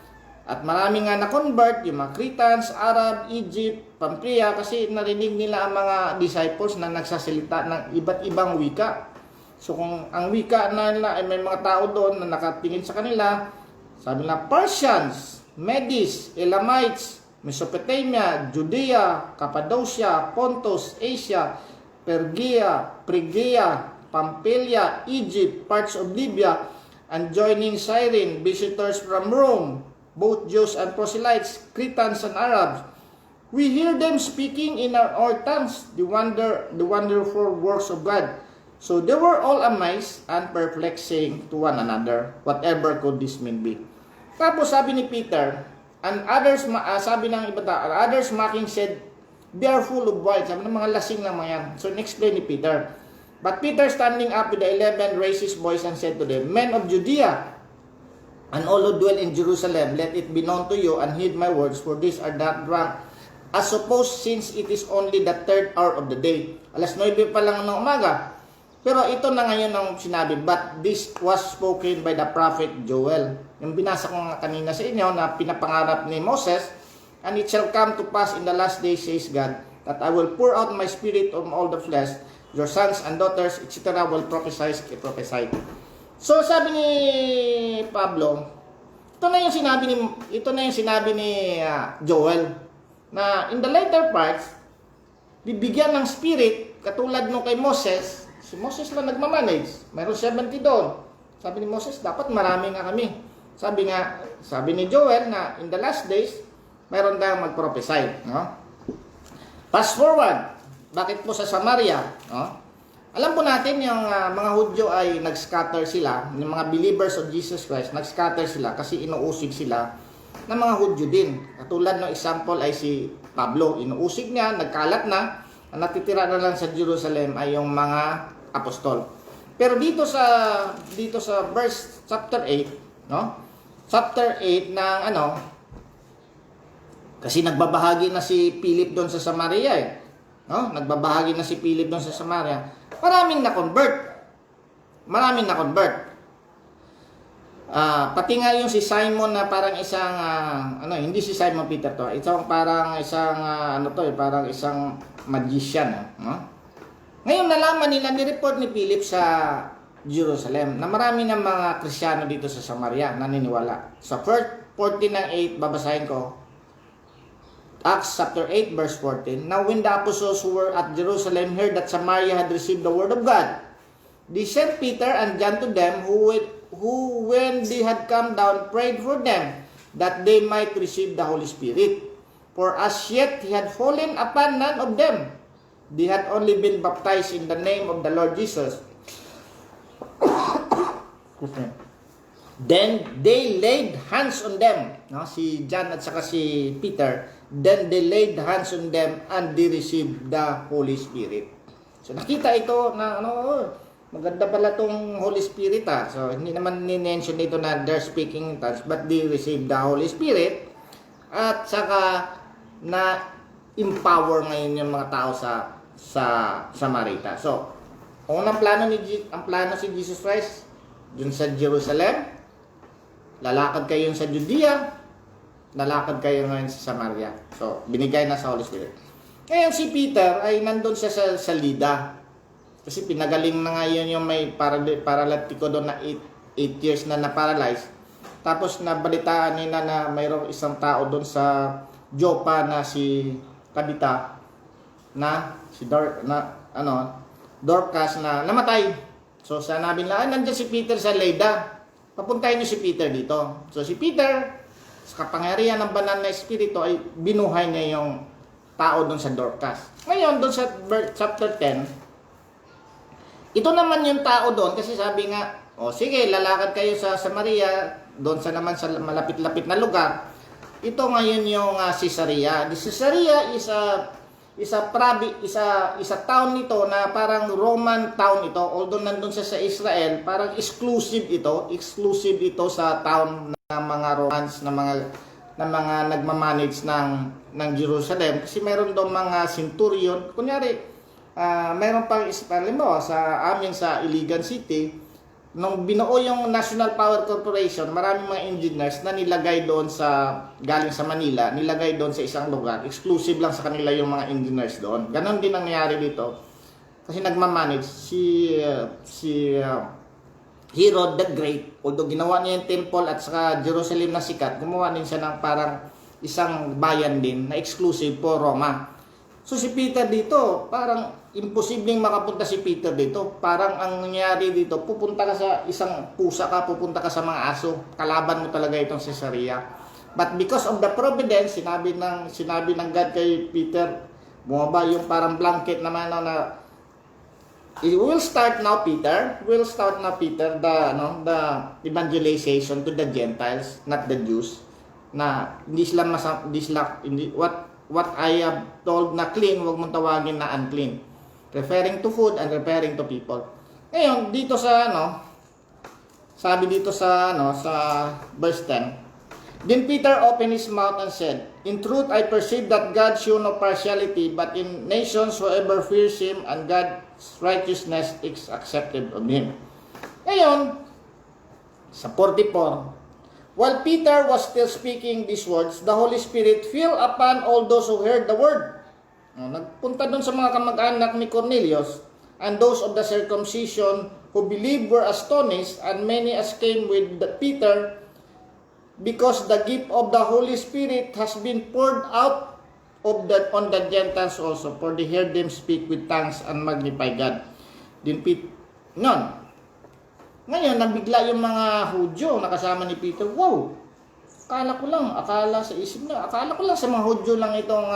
at marami nga na-convert, yung mga Cretans, Arab, Egypt, Pamphylia, kasi narinig nila ang mga disciples na nagsasalita ng iba't ibang wika. So kung ang wika na nila ay may mga tao doon na nakatingin sa kanila, sabi nila, Persians, Medes, Elamites, Mesopotamia, Judea, Cappadocia, Pontus, Asia, Pergia, Phrygia, Pamphylia, Egypt, parts of Libya, and joining Cyrene, visitors from Rome, both Jews and proselytes, Cretans and Arabs. We hear them speaking in our tongues the wonderful works of God. So they were all amazed and perplexed, saying to one another, whatever could this mean be? Tapos sabi ni Peter, and others, sabi ng iba, others mocking said, they are full of wine. Sabi ng mga lasing lang mga yan. So explain ni Peter. But Peter, standing up with the 11, raised his voice and said to them, men of Judea, and all who dwell in Jerusalem, let it be known to you, and heed my words, for these are not drunk, as supposed, since it is only the 3rd hour of the day. Alas 9 pa lang ng umaga. Pero ito na ngayon ang sinabi, but this was spoken by the prophet Joel. Yung binasa ko nga kanina sa inyo na pinapangarap ni Moses, and it shall come to pass in the last days, says God, that I will pour out my spirit on all the flesh, your sons and daughters, etc. will prophesy. So sabi ni Pablo, ito na yung sinabi ni Joel, na in the later parts, bibigyan ng spirit katulad nung kay Moses. Si Moses lang nagmamanage, mayroon 70 doon. Sabi ni Moses, dapat marami nga kami. Sabi ni Joel na in the last days, mayroon tayong mag-prophesy, no? Fast forward, bakit po sa Samaria, no? Alam po natin yung mga Hudyo ay nag-scatter sila, yung mga believers of Jesus Christ, nag-scatter sila kasi inuusig sila ng mga Hudyo din. Katulad ng example ay si Pablo, inuusig niya, nagkalat na, ang natitira na lang sa Jerusalem ay yung mga apostol. Pero dito sa verse chapter 8, no? Chapter 8 ng kasi nagbabahagi na si Philip doon sa Samaria eh. No? Nagbabahagi na si Philip doon sa Samaria. Maraming na-convert. Pati nga yung si Simon na parang isang hindi si Simon Peter to. Parang isang magician, no? Ngayon nalaman nila, ni-report ni Philip sa Jerusalem na marami ng mga Kristiyano dito sa Samaria naniniwala. Sa verse 14 ng 8 babasahin ko. Acts chapter 8 verse 14. Now when the apostles who were at Jerusalem heard that Samaria had received the word of God, they sent Peter and John to them, who when they had come down prayed for them that they might receive the Holy Spirit. For as yet he had fallen upon none of them. They had only been baptized in the name of the Lord Jesus. Then they laid hands on them. No? Si John at saka si Peter. Then they laid hands on them and they received the Holy Spirit. So nakita ito na maganda pala tong Holy Spirit . So hindi naman ni-mention dito na they're speaking in tongues, but they received the Holy Spirit. At saka na empower ngayon yung mga tao sa Samarita. So unang plano si Jesus Christ dun sa Jerusalem, lalakad kayo sa Judea, lalakad kayo ngayon sa Samaria. So, binigay na sa Holy Spirit. Ngayon si Peter ay nandun siya sa Lida. Kasi pinagaling na ngayon yung may paralytiko doon na 8 years na na-paralyze. Tapos nabalitaan nila na mayroong isang tao doon sa Joppa na si Tabitha na Dorcas na namatay. So sanabi nila, nandiyan si Peter sa Lida. Papuntahin niyo si Peter dito. So si Peter, sa kapangyarihan ng banal na espiritu ay binuhay niya yung tao doon sa Dorcas. Ngayon, doon sa chapter 10, ito naman yung tao doon kasi sabi nga, O sige, lalakad kayo sa Samaria, doon sa naman sa malapit-lapit na lugar. Ito ngayon yung Caesarea. The Caesarea is a town nito na parang Roman town ito. Although nandun siya sa Israel, parang exclusive ito sa town ng mga Romans, na mga nagmamanage ng Jerusalem, kasi meron doon mga centurion. Kunyari, meron pang sa amin sa Iligan City, nung binuo yung National Power Corporation, maraming mga engineers na nilagay doon galing sa Manila, nilagay doon sa isang lugar. Exclusive lang sa kanila yung mga engineers doon. Ganon din nangyari dito. Kasi nagmamanage si Herod the Great, although ginawa niya yung temple at saka Jerusalem na sikat, gumawa din siya ng parang isang bayan din na exclusive for Roma. So si Peter dito, parang imposibleng makapunta si Peter dito. Parang ang nangyari dito, pupunta ka sa isang pusa ka, pupunta ka sa mga aso, kalaban mo talaga itong Caesarea. But because of the providence, sinabi ng God kay Peter, bumaba yung parang blanket naman na we'll start now Peter, the evangelization to the Gentiles, not the Jews, na what I have told na clean, wag mong tawagin na unclean, referring to food and referring to people. Ngayon dito sabi dito sa verse 10, then Peter opened his mouth and said, in truth I perceive that God show no partiality, but in nations whoever fears him, and God's righteousness is accepted of him. Ngayon, sa 44, while Peter was still speaking these words, the Holy Spirit fell upon all those who heard the word. Nagpunta doon sa mga kamag-anak ni Cornelius, and those of the circumcision who believed were astonished, and many as came with Peter, because the gift of the Holy Spirit has been poured out on the Gentiles also, for they heard them speak with tongues and magnify God. Ngayon, nabigla yung mga Hudyo na kasama ni Peter. Wow! Akala ko lang sa mga Hudyo lang itong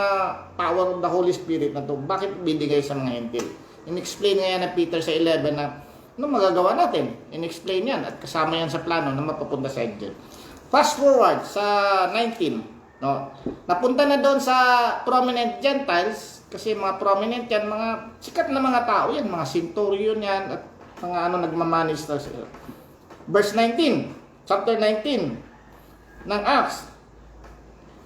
power of the Holy Spirit na to. Bakit binigay sa mga Hentil? In-explain nga yan na Peter sa 11 na ano magagawa natin? In-explain yan at kasama yan sa plano na mapapunta sa Angel. Fast forward sa 19. Napunta na doon sa prominent Gentiles, kasi mga prominent yan, mga sikat na mga tao yan, mga centurion yan, at mga nagmamanage na sila. Verse 19, chapter 19 ng Acts.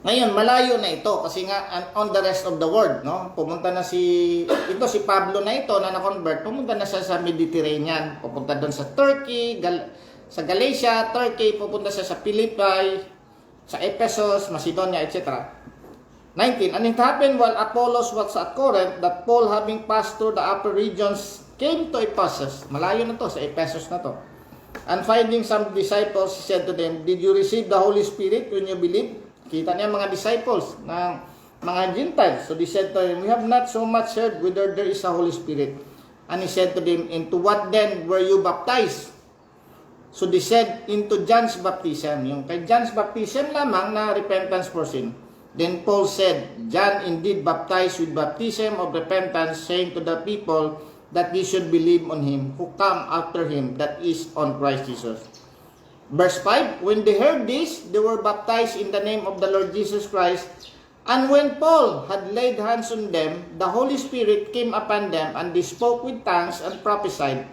Ngayon, malayo na ito kasi nga on the rest of the world, pumunta na si Pablo na ito na na-convert, pumunta na siya sa Mediterranean, pupunta doon sa Turkey, sa Galatia, Turkey, pupunta siya sa Philippi, sa Ephesus, Macedonia, etc. 19, and it happened while Apollos was at Corinth that Paul, having passed through the upper regions, came to Ephesus. Malayo na to, sa Ephesus na to. And finding some disciples, he said to them, did you receive the Holy Spirit when you believed? Kita niya mga disciples ng mga Gentiles. So they said to him, we have not so much heard whether there is a Holy Spirit. And he said to them, into what then were you baptized? So they said, into John's baptism. Yung kay John's baptism lamang na repentance for sin. Then Paul said, John indeed baptized with baptism of repentance, saying to the people that they should believe on him who come after him, that is, on Christ Jesus. Verse 5, when they heard this, they were baptized in the name of the Lord Jesus Christ. And when Paul had laid hands on them, the Holy Spirit came upon them, and they spoke with tongues and prophesied.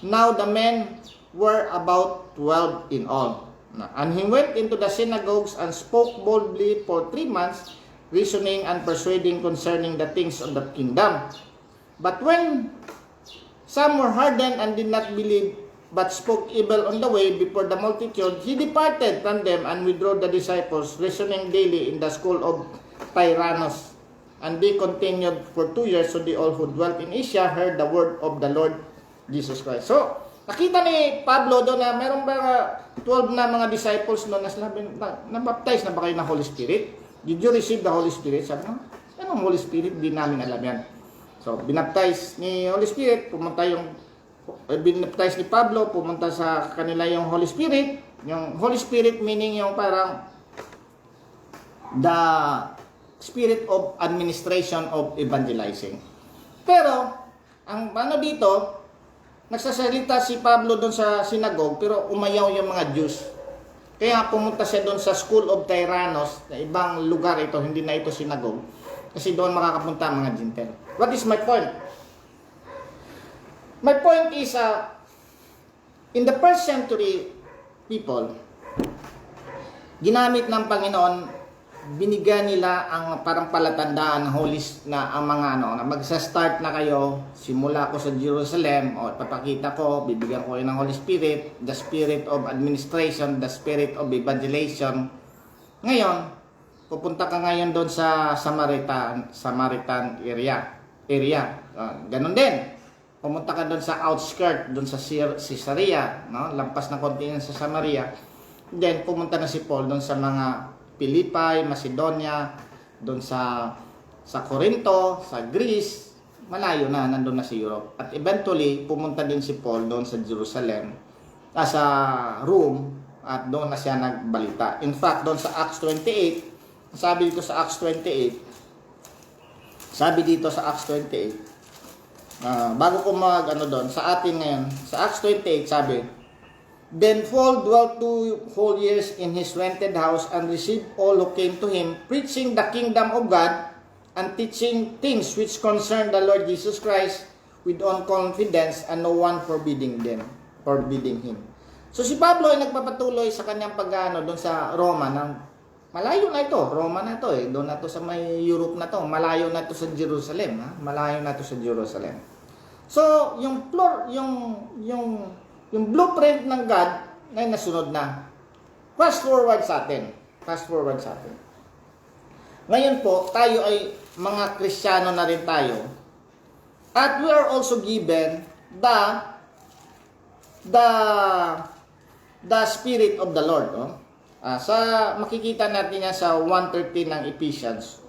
Now the men were about 12 in all. And he went into the synagogues and spoke boldly for 3 months, reasoning and persuading concerning the things of the kingdom. But when some were hardened and did not believe, but spoke evil on the way before the multitude, he departed from them and withdrew the disciples, reasoning daily in the school of Tyrannus. And they continued for 2 years, so they all who dwelt in Asia heard the word of the Lord Jesus Christ. So, nakita ni Pablo doon na meron ba 12 na mga disciples noon na sinabi, na-baptize na ba kayo ng Holy Spirit? Did you receive the Holy Spirit? Sabi na, anong Holy Spirit? Di namin alam yan. So, binaptize ni Holy Spirit, binaptize ni Pablo, pumunta sa kanila yung Holy Spirit. Yung Holy Spirit meaning yung parang the spirit of administration of evangelizing. Pero, ang dito, nagsasalita si Pablo doon sa sinagog, pero umayaw yung mga Jews. Kaya pumunta siya doon sa School of Tyrannus, na ibang lugar ito, hindi na ito sinagog. Kasi doon makakapunta ang mga Gentile. What is my point? My point is, in the first century people, ginamit ng Panginoon, binigyan nila ang parang palatandaan ng Holy na ang mga na magsa-start na kayo, simula ko sa Jerusalem, o papakita ko, bibigyan ko kayo ng Holy Spirit, the Spirit of administration, the Spirit of evangelization. Ngayon, pupunta ka ngayon doon sa Samaritan area. Ganun din. Pumunta ka doon sa outskirt, doon sa Caesarea, no? Lampas na konti sa Samaria. Then pumunta na si Paul doon sa mga Philippi, Macedonia, doon sa Corinto, sa Greece, malayo na, nandun na si Europe. At eventually, pumunta din si Paul doon sa Jerusalem, sa Rome, at doon na siya nagbalita. In fact, doon sa Acts 28, sabi dito sa Acts 28, bago ko doon, sa atin ngayon, sa Acts 28, sabi, Then Paul dwelt 2 whole years in his rented house and received all who came to him, preaching the kingdom of God and teaching things which concern the Lord Jesus Christ with all confidence, and no one forbidding him. So si Pablo ay nagpapatuloy sa kanyang pag-ano doon sa Roma, malayo na ito, Roma na ito doon na ito sa may Europe na ito, malayo na ito sa Jerusalem, So yung blueprint ng God ay nasunod na. Fast forward sa atin. Ngayon po, tayo ay mga Kristiyano na rin tayo. At we are also given the Spirit of the Lord. Makikita natin yan sa 1:13 ng Ephesians.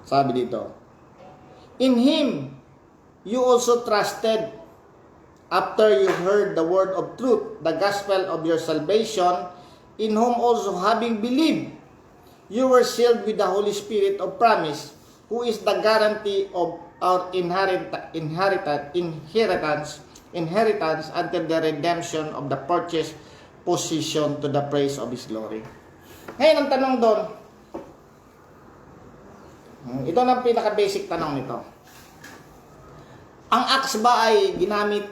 Sabi dito, In Him, you also trusted after you heard the word of truth, the gospel of your salvation, in whom also having believed, you were sealed with the Holy Spirit of promise, who is the guarantee of our inheritance until the redemption of the purchased possession to the praise of His glory. Ngayon, ang tanong doon, ito na ang pinaka-basic tanong nito. Ang acts ba ay ginamit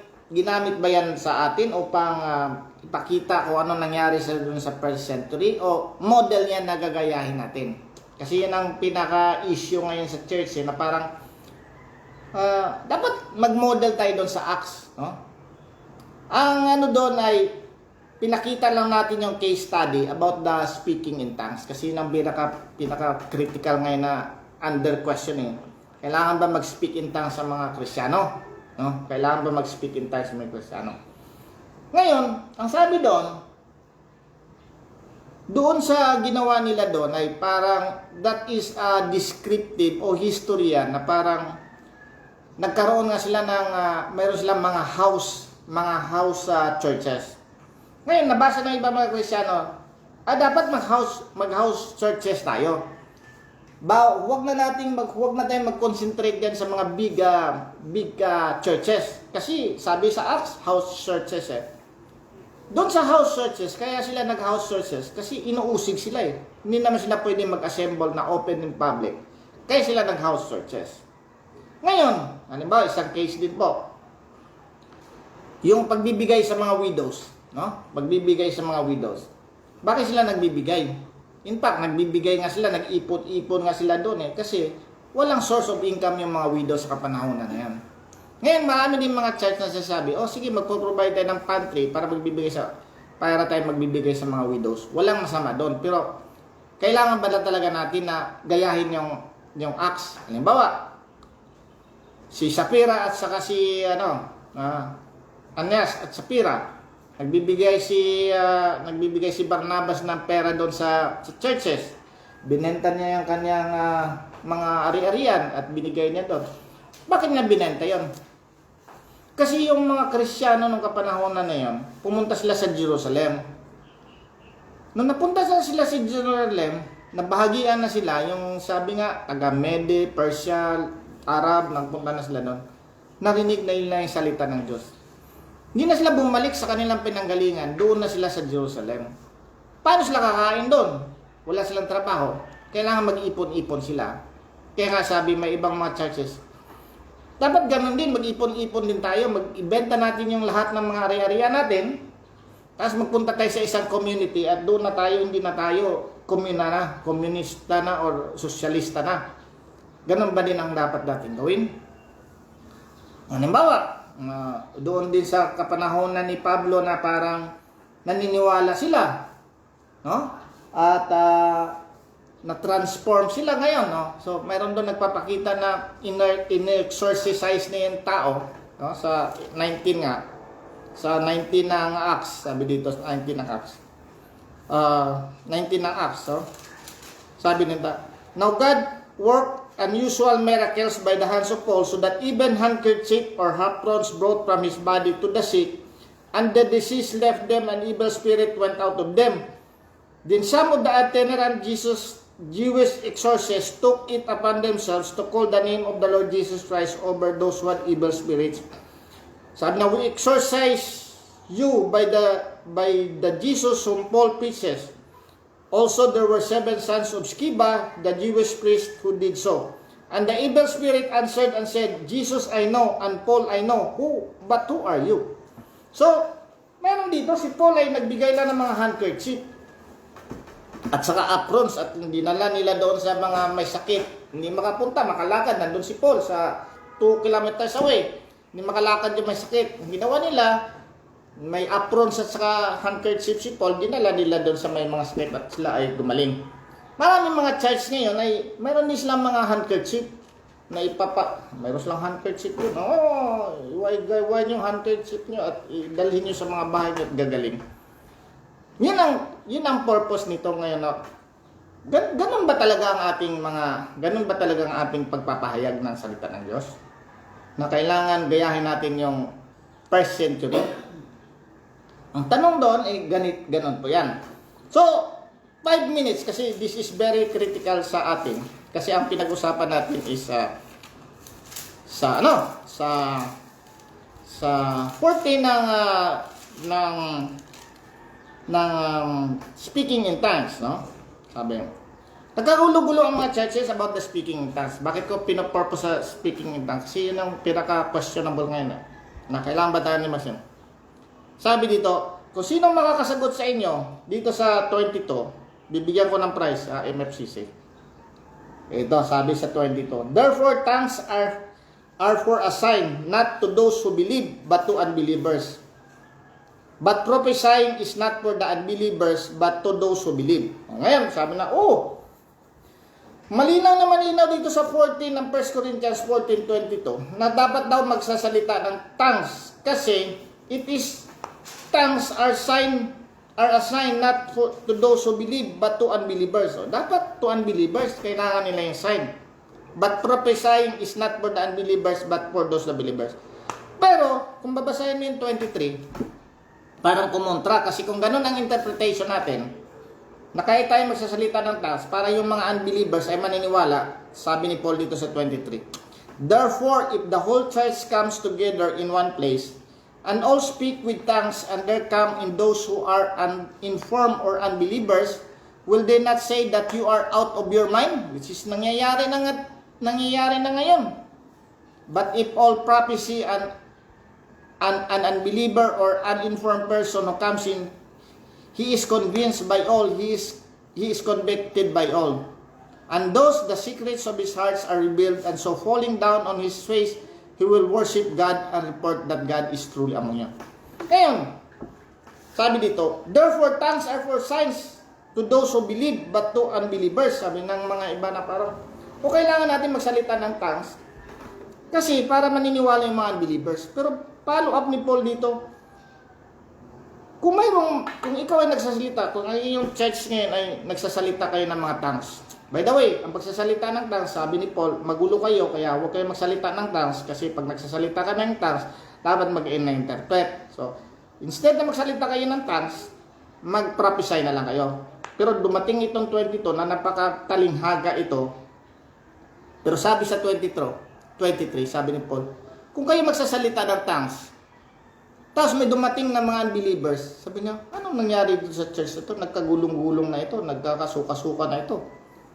ba yan sa atin upang ipakita kung ano nangyari dun sa first century, o model yan na gagayahin natin? Kasi yan ang pinaka-issue ngayon sa church, na parang dapat mag-model tayo doon sa Acts. No? Ang doon ay pinakita lang natin yung case study about the speaking in tongues, kasi yun ang pinaka-critical ngayon na under questioning. Kailangan ba mag-speak in tongues sa mga Kristiyano? No? Kailangan ba mag-speak in tongues sa mga Kristiyano? Ngayon, ang sabi doon sa ginawa nila doon ay parang that is a descriptive o history na parang nagkaroon nga sila ng mayroon silang mga house churches. Ngayon, nabasa ng iba mga Kristiyano, dapat mag-house churches tayo. Huwag na tayong mag-concentrate diyan sa mga big churches. Kasi sabi sa Acts, house churches Doon sa house churches, kaya sila nag-house churches kasi inuusig sila Hindi naman sila pwedeng mag-assemble na open in public. Kaya sila nag-house churches. Ngayon, halimbawa, isang case din po. Yung pagbibigay sa mga widows, no? Pagbibigay sa mga widows. Bakit sila nagbibigay? In fact, nagbibigay nga sila, nag-ipon nga sila doon kasi walang source of income yung mga widows sa kapanahonan na yan. Ngayon, marami din mga church na sasabi, sige, magpo-provide tayo ng pantry para tayo magbibigay sa mga widows. Walang masama doon. Pero, kailangan ba talaga natin na gayahin yung Acts? Halimbawa, si Sapphira at saka si Ananias at Sapphira, nagbibigay si Barnabas ng pera doon sa churches. Binenta niya yung kanyang mga ari-arian at binigay niya doon. Bakit niya binenta yon? Kasi yung mga Kristiyano nung kapanahonan na yon, pumunta sila sa Jerusalem. Nung napunta sila sa Jerusalem, nabahagian na sila, yung sabi nga, taga Mede, Persia, Arab, nagpunta na sila doon. Narinig na nila yung salita ng Diyos. Hindi na sila bumalik sa kanilang pinanggalingan, doon na sila sa Jerusalem. Paano sila kakain doon? Wala silang trabaho. Kailangan mag-ipon-ipon sila. Kaya nga sabi, may ibang mga churches, dapat ganun din, mag-ipon-ipon din tayo, mag-ibenta natin yung lahat ng mga ari-arian natin, tapos magpunta tayo sa isang community at doon na tayo, hindi na tayo komunista na or sosyalista na. Ganun ba din ang dapat natin gawin? Halimbawa, doon din sa kapanahonan ni Pablo na parang naniniwala sila, no? At na-transform sila ngayon, no? So, mayroon doon nagpapakita na in-exorcise na yung tao, no? Sa 19 nga. Sa 19 ng Acts, sabi dito, 19 ng Acts. 19 ng Acts, so, sabi nito, now God worked unusual miracles by the hands of Paul so that even handkerchief or aprons brought from his body to the sick, and the disease left them, and evil spirit went out of them. Then some of the itinerant Jewish exorcists took it upon themselves to call the name of the Lord Jesus Christ over those who had evil spirits. Sabi na, we exorcise you by the Jesus whom Paul preaches. Also there were 7 sons of Sceva, the Jewish priest, who did so. And the evil spirit answered and said, Jesus I know, and Paul I know, but who are you? So, meron dito, si Paul ay nagbigay lang ng mga handkerchief at saka aprons at dinala nila doon sa mga may sakit. Hindi makapunta, makalakad, nandun si Paul sa 2 kilometers away. Hindi makalakad yung may sakit. Ang ginawa nila, may aprons at saka handkerchief si Paul, dinala nila doon sa may mga sakit at sila ay gumaling. Maraming mga church ngayon ay mayroon din silang mga handkerchief na mayroon silang handkerchief yun. Iway yung handkerchief nyo at idalhin nyo sa mga bahay nyo at gagaling. Yun ang purpose nito ngayon. Ganun ba talaga ang ating pagpapahayag ng salita ng Diyos? Na kailangan gayahin natin yung first century. Ang tanong doon ay ganun po yan. So, 5 minutes kasi this is very critical sa atin. Kasi ang pinag-usapan natin is sa 14 ng speaking in tongues, no? Sabi, nagkagulo-gulo ang mga churches about the speaking in tongues. Bakit ko pinapurpose sa speaking in tongues? Kasi yun ang pinaka-questionable ngayon. Na kailangan ba tayo ni Masin? Sabi dito, kung sino makakasagot sa inyo dito sa 22, bibigyan ko ng prize sa MFCC. Ito, sabi sa 22. Therefore, tongues are for a sign, not to those who believe, but to unbelievers. But prophesying is not for the unbelievers, but to those who believe. Ngayon, sabi na, malinaw dito sa 14 ng 1 Corinthians 14:22 na dapat daw magsasalita ng tongues kasi tongues are a sign not to those who believe but to unbelievers. So, dapat to unbelievers, kailangan nila yung sign. But prophesying is not for the unbelievers but for those believers. Pero, kung babasahin mo yung 23, parang kumontra kasi kung ganun ang interpretation natin, na kahit tayo magsasalita ng tongues para yung mga unbelievers ay maniniwala, sabi ni Paul dito sa 23. Therefore, if the whole church comes together in one place, and all speak with tongues, and there come in those who are uninformed or unbelievers, will they not say that you are out of your mind? Which is nangyayari na ngayon. But if all prophecy and an unbeliever or uninformed person who comes in, he is convinced by all, he is convicted by all. And thus the secrets of his hearts are revealed, and so falling down on his face, he will worship God and report that God is truly among you. Ngayon, sabi dito, therefore tongues are for signs to those who believe but to unbelievers. Sabi ng mga iba na parang, kailangan natin magsalita ng tongues kasi para maniniwala yung mga unbelievers. Pero follow up ni Paul dito, kung ikaw ay nagsasalita, kung ang inyong church ngayon ay nagsasalita kayo ng mga tongues. By the way, ang pagsasalita ng tongues, sabi ni Paul, magulo kayo, kaya huwag kayo magsalita ng tongues kasi pag nagsasalita ka ng tongues, dapat mag-interpret. So, instead na magsalita kayo ng tongues, mag-prophesy na lang kayo. Pero dumating itong 22 na napakatalinghaga ito. Pero sabi sa 23, sabi ni Paul, kung kayo magsasalita ng tongues, Tapos may dumating na mga unbelievers. Sabi niya, anong nangyari dito sa church ito? Nagkagulong-gulong na ito, nagkakasuka-suka na ito.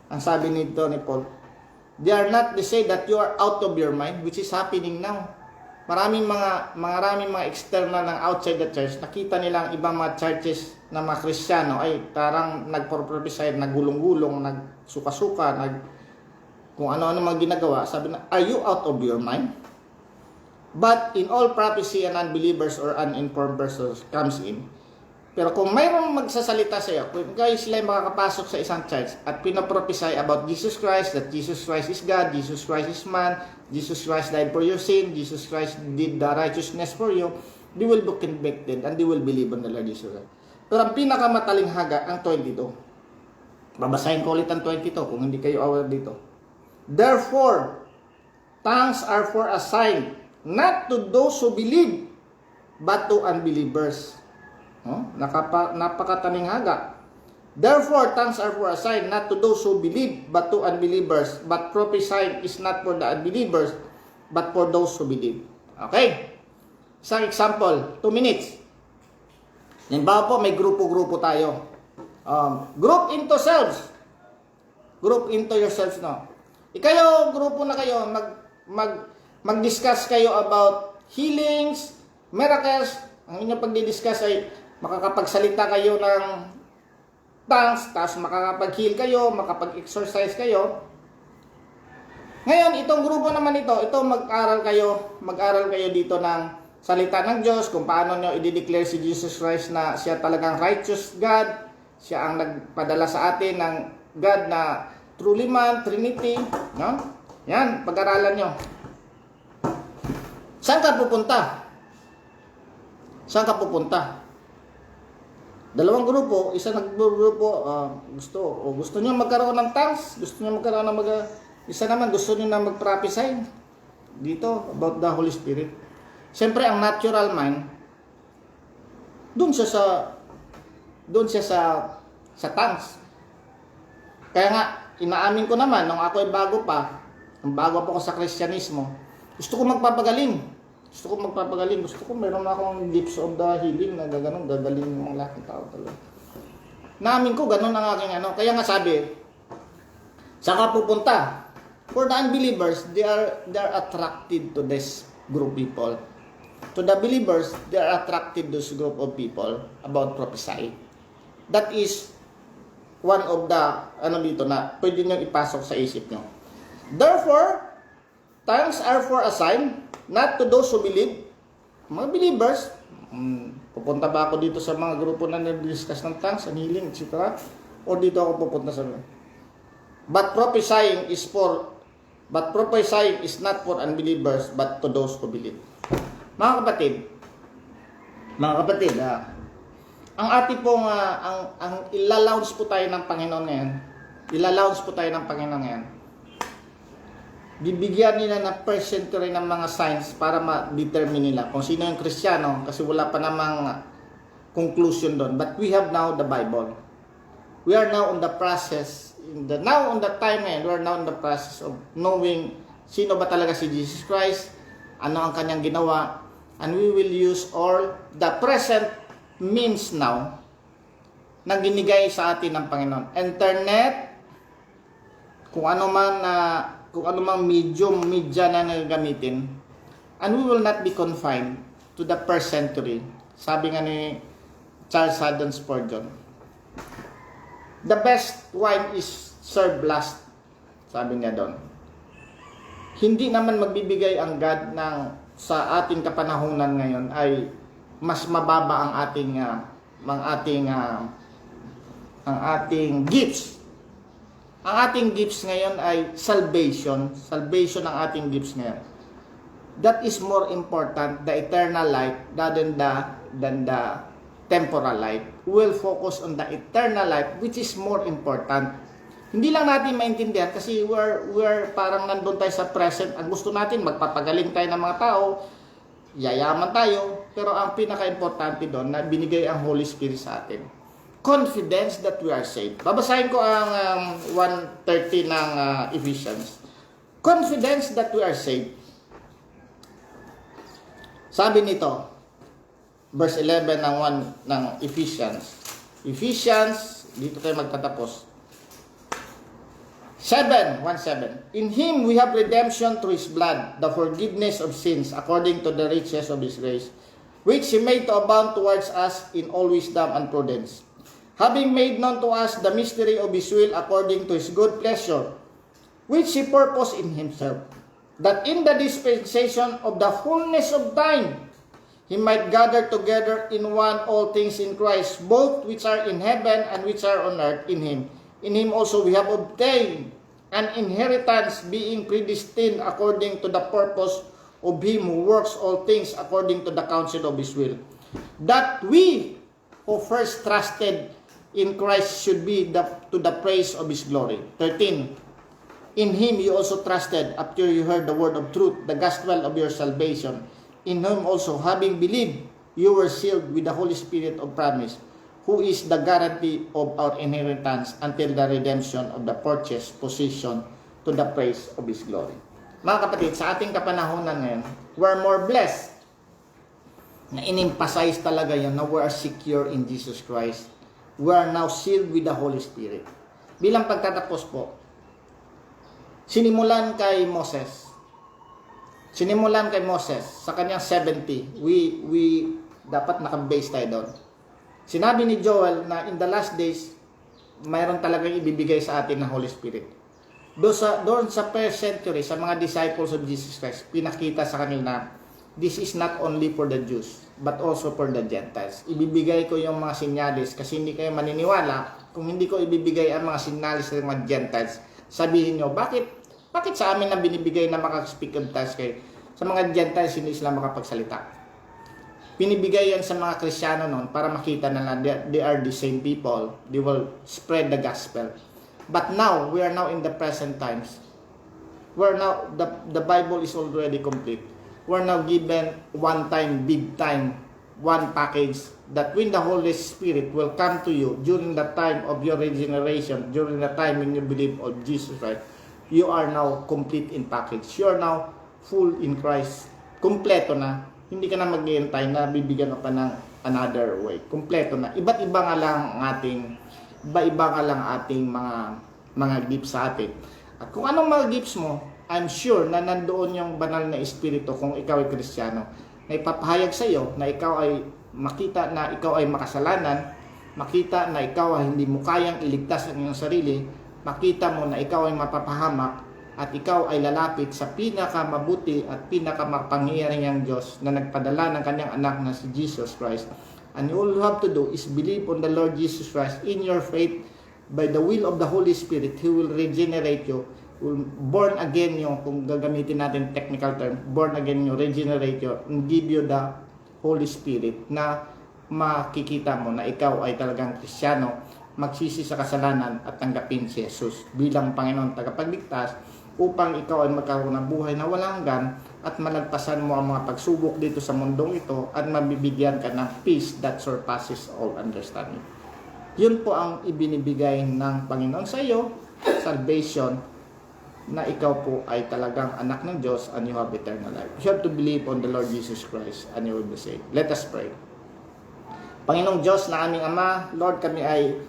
Ang sabi nito ni Paul, they are not, they say that you are out of your mind, which is happening now. Maraming mga external ng outside the church, nakita nila ang ibang mga churches na mga Kristiyano ay parang nagprophesy, naggulong-gulong, nagsuka-suka, kung ano-ano mga ginagawa. Sabi na, are you out of your mind? But in all prophecy, an unbelievers or uninformed persons comes in. Pero kung mayroong magsasalita sa iyo, kung kayo sila makakapasok sa isang church at pinaprophesy about Jesus Christ, that Jesus Christ is God, Jesus Christ is man, Jesus Christ died for your sin, Jesus Christ did the righteousness for you, they will be convicted and they will believe on the Lord Jesus Christ. Pero ang pinakamataling haga, ang 22. Babasahin ko ulit ang 22 kung hindi kayo aware dito. Therefore, tongues are for a sign, not to those who believe, but to unbelievers. Napakataning haga. Therefore, tongues are for a sign, not to those who believe, but to unbelievers. But prophesying is not for the unbelievers, but for those who believe. Okay? Isang example, 2 minutes. Halimbawa po, may grupo-grupo tayo. Group into selves. Group into yourselves, no? Ikayo, grupo na kayo, mag-discuss kayo about healings, miracles. Ang inyong pagdi-discuss ay makakapagsalita kayo ng tongues, tapos makakapag-heal kayo, makapag-exercise kayo. Ngayon, itong grupo naman ito mag-aral kayo dito ng salita ng Diyos, kung paano nyo i-declare si Jesus Christ na siya talagang righteous God, siya ang nagpadala sa atin ng God na truly man, Trinity, no? Yan, pag-aralan nyo. Saan ka pupunta? Saan ka pupunta? Dalawang grupo, isa naggrupo, gusto niyo magkaroon ng tongues, gusto niyo magkaroon ng isa naman gusto niyo na mag-prophesy dito about the Holy Spirit. Siyempre ang natural mind doon siya sa tongues. Kaya nga inaamin ko naman nung ako ay bago ako sa Kristyanismo, gusto ko magpapagaling. Gusto ko meron akong gifts of the healing na gano'n, gagaling ng mga laking tao talaga. Naamin ko, gano'n ang aking Kaya nga sabi, saan ka pupunta? For the unbelievers, they are attracted to this group people. To the believers, they are attracted to this group of people about prophesying. That is one of the, dito na, pwede nyo ipasok sa isip nyo. Therefore, tongues are for a sign, not to those who believe. Mga believers, pupunta ba ako dito sa mga grupo na nag-discuss ng tongues, ang healing, etc. O dito ako pupunta sa But prophesying is not for unbelievers, but to those who believe. Mga kapatid, ang ating pong, ang ilalaunch po tayo ng Panginoon ngayon, bibigyan nila ng percentage ng mga signs para ma-determine nila kung sino yung Kristiyano kasi wala pa namang conclusion doon. But we have now the Bible. We are now on the process, we are now in the process of knowing sino ba talaga si Jesus Christ, ano ang kanyang ginawa, and we will use all the present means now na ginigay sa atin ng Panginoon. Internet, kung ano mang media na nagagamitin, and we will not be confined to the first century. Sabi nga ni Charles Haddon Spurgeon, the best wine is served last. Sabi niya doon. Hindi naman magbibigay ang God sa ating kapanahunan ngayon ay mas mababa ang ating gifts. Ang ating gifts ngayon ay salvation. Salvation ang ating gifts ngayon. That is more important, the eternal life, than the temporal life. We will focus on the eternal life, which is more important. Hindi lang natin maintindihan kasi we're parang nandun tayo sa present. Ang gusto natin, magpapagaling tayo ng mga tao, yayaman tayo, pero ang pinaka-importante doon na binigay ang Holy Spirit sa atin. Confidence that we are saved. Babasahin ko ang 1:30 ng Ephesians. Confidence that we are saved. Sabi nito, verse 11 ng Ephesians. Ephesians, dito tayo magtatapos. 1:7. In Him we have redemption through His blood, the forgiveness of sins, according to the riches of His grace, which He made to abound towards us in all wisdom and prudence, having made known to us the mystery of His will according to His good pleasure, which He purposed in Himself, that in the dispensation of the fullness of time He might gather together in one all things in Christ, both which are in heaven and which are on earth in Him. In Him also we have obtained an inheritance, being predestined according to the purpose of Him who works all things according to the counsel of His will, that we who first trusted in Christ should be to the praise of His glory. 13. In Him you also trusted after you heard the word of truth, the gospel of your salvation. In whom also, having believed, you were sealed with the Holy Spirit of promise, who is the guarantee of our inheritance until the redemption of the purchased possession to the praise of His glory. Mga kapatid, sa ating kapanahonan ngayon, we're more blessed na in-emphasize talaga yan na we are secure in Jesus Christ. We are now sealed with the Holy Spirit. Bilang pagtatapos po, sinimulan kay Moses sa kanyang 70. We dapat naka-base tayo doon. Sinabi ni Joel na in the last days, mayroon talagang ibibigay sa atin ng Holy Spirit. Doon sa first century, sa mga disciples of Jesus Christ, pinakita sa kanila na this is not only for the Jews, but also for the Gentiles. Ibibigay ko yung mga sinyalis kasi hindi kayo maniniwala kung hindi ko ibibigay ang mga sinyalis ng mga Gentiles. Sabihin nyo, bakit sa amin na binibigay na makaka-speak of tongues kayo? Sa mga Gentiles, hindi sila makapagsalita. Pinibigay yan sa mga Kristyano noon para makita na they are the same people. They will spread the gospel. But now, we are now in the present times. We're now, the Bible is already complete. We're now given one time, big time, one package that when the Holy Spirit will come to you during the time of your regeneration, during the time when you believe of Jesus Christ, you are now complete in package. You are now full in Christ. Kompleto na. Hindi ka na mag-iintay na bibigyan ka ng another way. Kompleto na. Iba-iba nga lang ating mga gifts sa atin. At kung anong mga gifts mo, I'm sure na nandoon yung banal na espiritu kung ikaw ay Kristiyano, na ipapahayag sa iyo na ikaw ay makita na ikaw ay makasalanan, makita na ikaw ay hindi mo kayang iligtas ang iyong sarili, makita mo na ikaw ay mapapahamak at ikaw ay lalapit sa pinakamabuti at pinakamakapangyarihang Diyos na nagpadala ng kanyang anak na si Jesus Christ. And all you have to do is believe on the Lord Jesus Christ in your faith. By the will of the Holy Spirit, He will regenerate you, will born again you, kung gagamitin natin technical term, born again you, regenerate you, and give you the Holy Spirit na makikita mo na ikaw ay talagang Kristiyano, magsisi sa kasalanan at tanggapin si Jesus bilang Panginoon tagapagligtas upang ikaw ay magkaroon ng buhay na walang hanggan at malagpasan mo ang mga pagsubok dito sa mundong ito at mabibigyan ka ng peace that surpasses all understanding. Yun po ang ibinibigay ng Panginoon sa iyo, salvation, na ikaw po ay talagang anak ng Diyos and you have eternal life. You have to believe on the Lord Jesus Christ and you will be saved. Let us pray. Panginoong Diyos na aming Ama, Lord, kami ay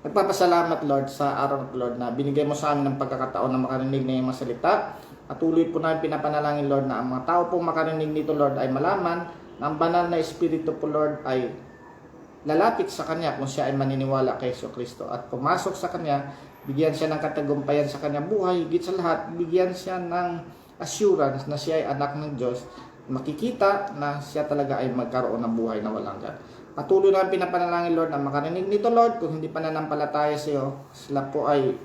nagpapasalamat, Lord, sa araw na Lord na binigay mo sa amin ng pagkakataon na makarinig na iyong mga salita. Patuloy po namin pinapanalangin, Lord, na ang mga tao po makarinig nito, Lord, ay malaman na ang banal na Espiritu po, Lord, ay lalapit sa Kanya kung siya ay maniniwala kay Jesucristo at pumasok sa Kanya, bigyan siya ng katagumpayan sa Kanyang buhay, higit sa lahat, bigyan siya ng assurance na siya ay anak ng Diyos, makikita na siya talaga ay magkaroon ng buhay na walang hanggan. Patuloy na pinapanalangin, Lord, na makarinig nito, Lord, kung hindi pananampalataya sa iyo, sila po ay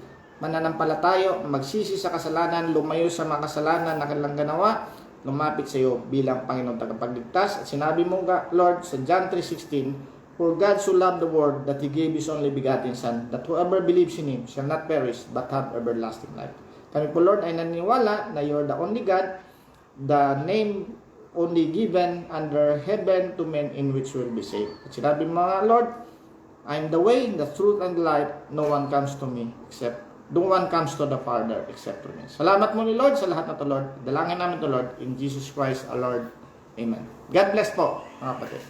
mananampalataya, magsisi sa kasalanan, lumayo sa mga kasalanan na kanilang ginawa, lumapit sa iyo bilang Panginoon tagapagligtas. At sinabi mo, Lord, sa John 3:16, for God so loved the world that He gave His only begotten Son, that whoever believes in Him shall not perish but have everlasting life. Kami po, Lord, ay naniniwala na You are the only God, the name only given under heaven to men in which will be saved. At sinabi mo, Lord, I am the way, the truth, and the life. No one comes to the Father except through me. Salamat mo ni Lord sa lahat na to, Lord. Dalangin namin to, Lord, in Jesus Christ our Lord. Amen. God bless po. mga kapatid.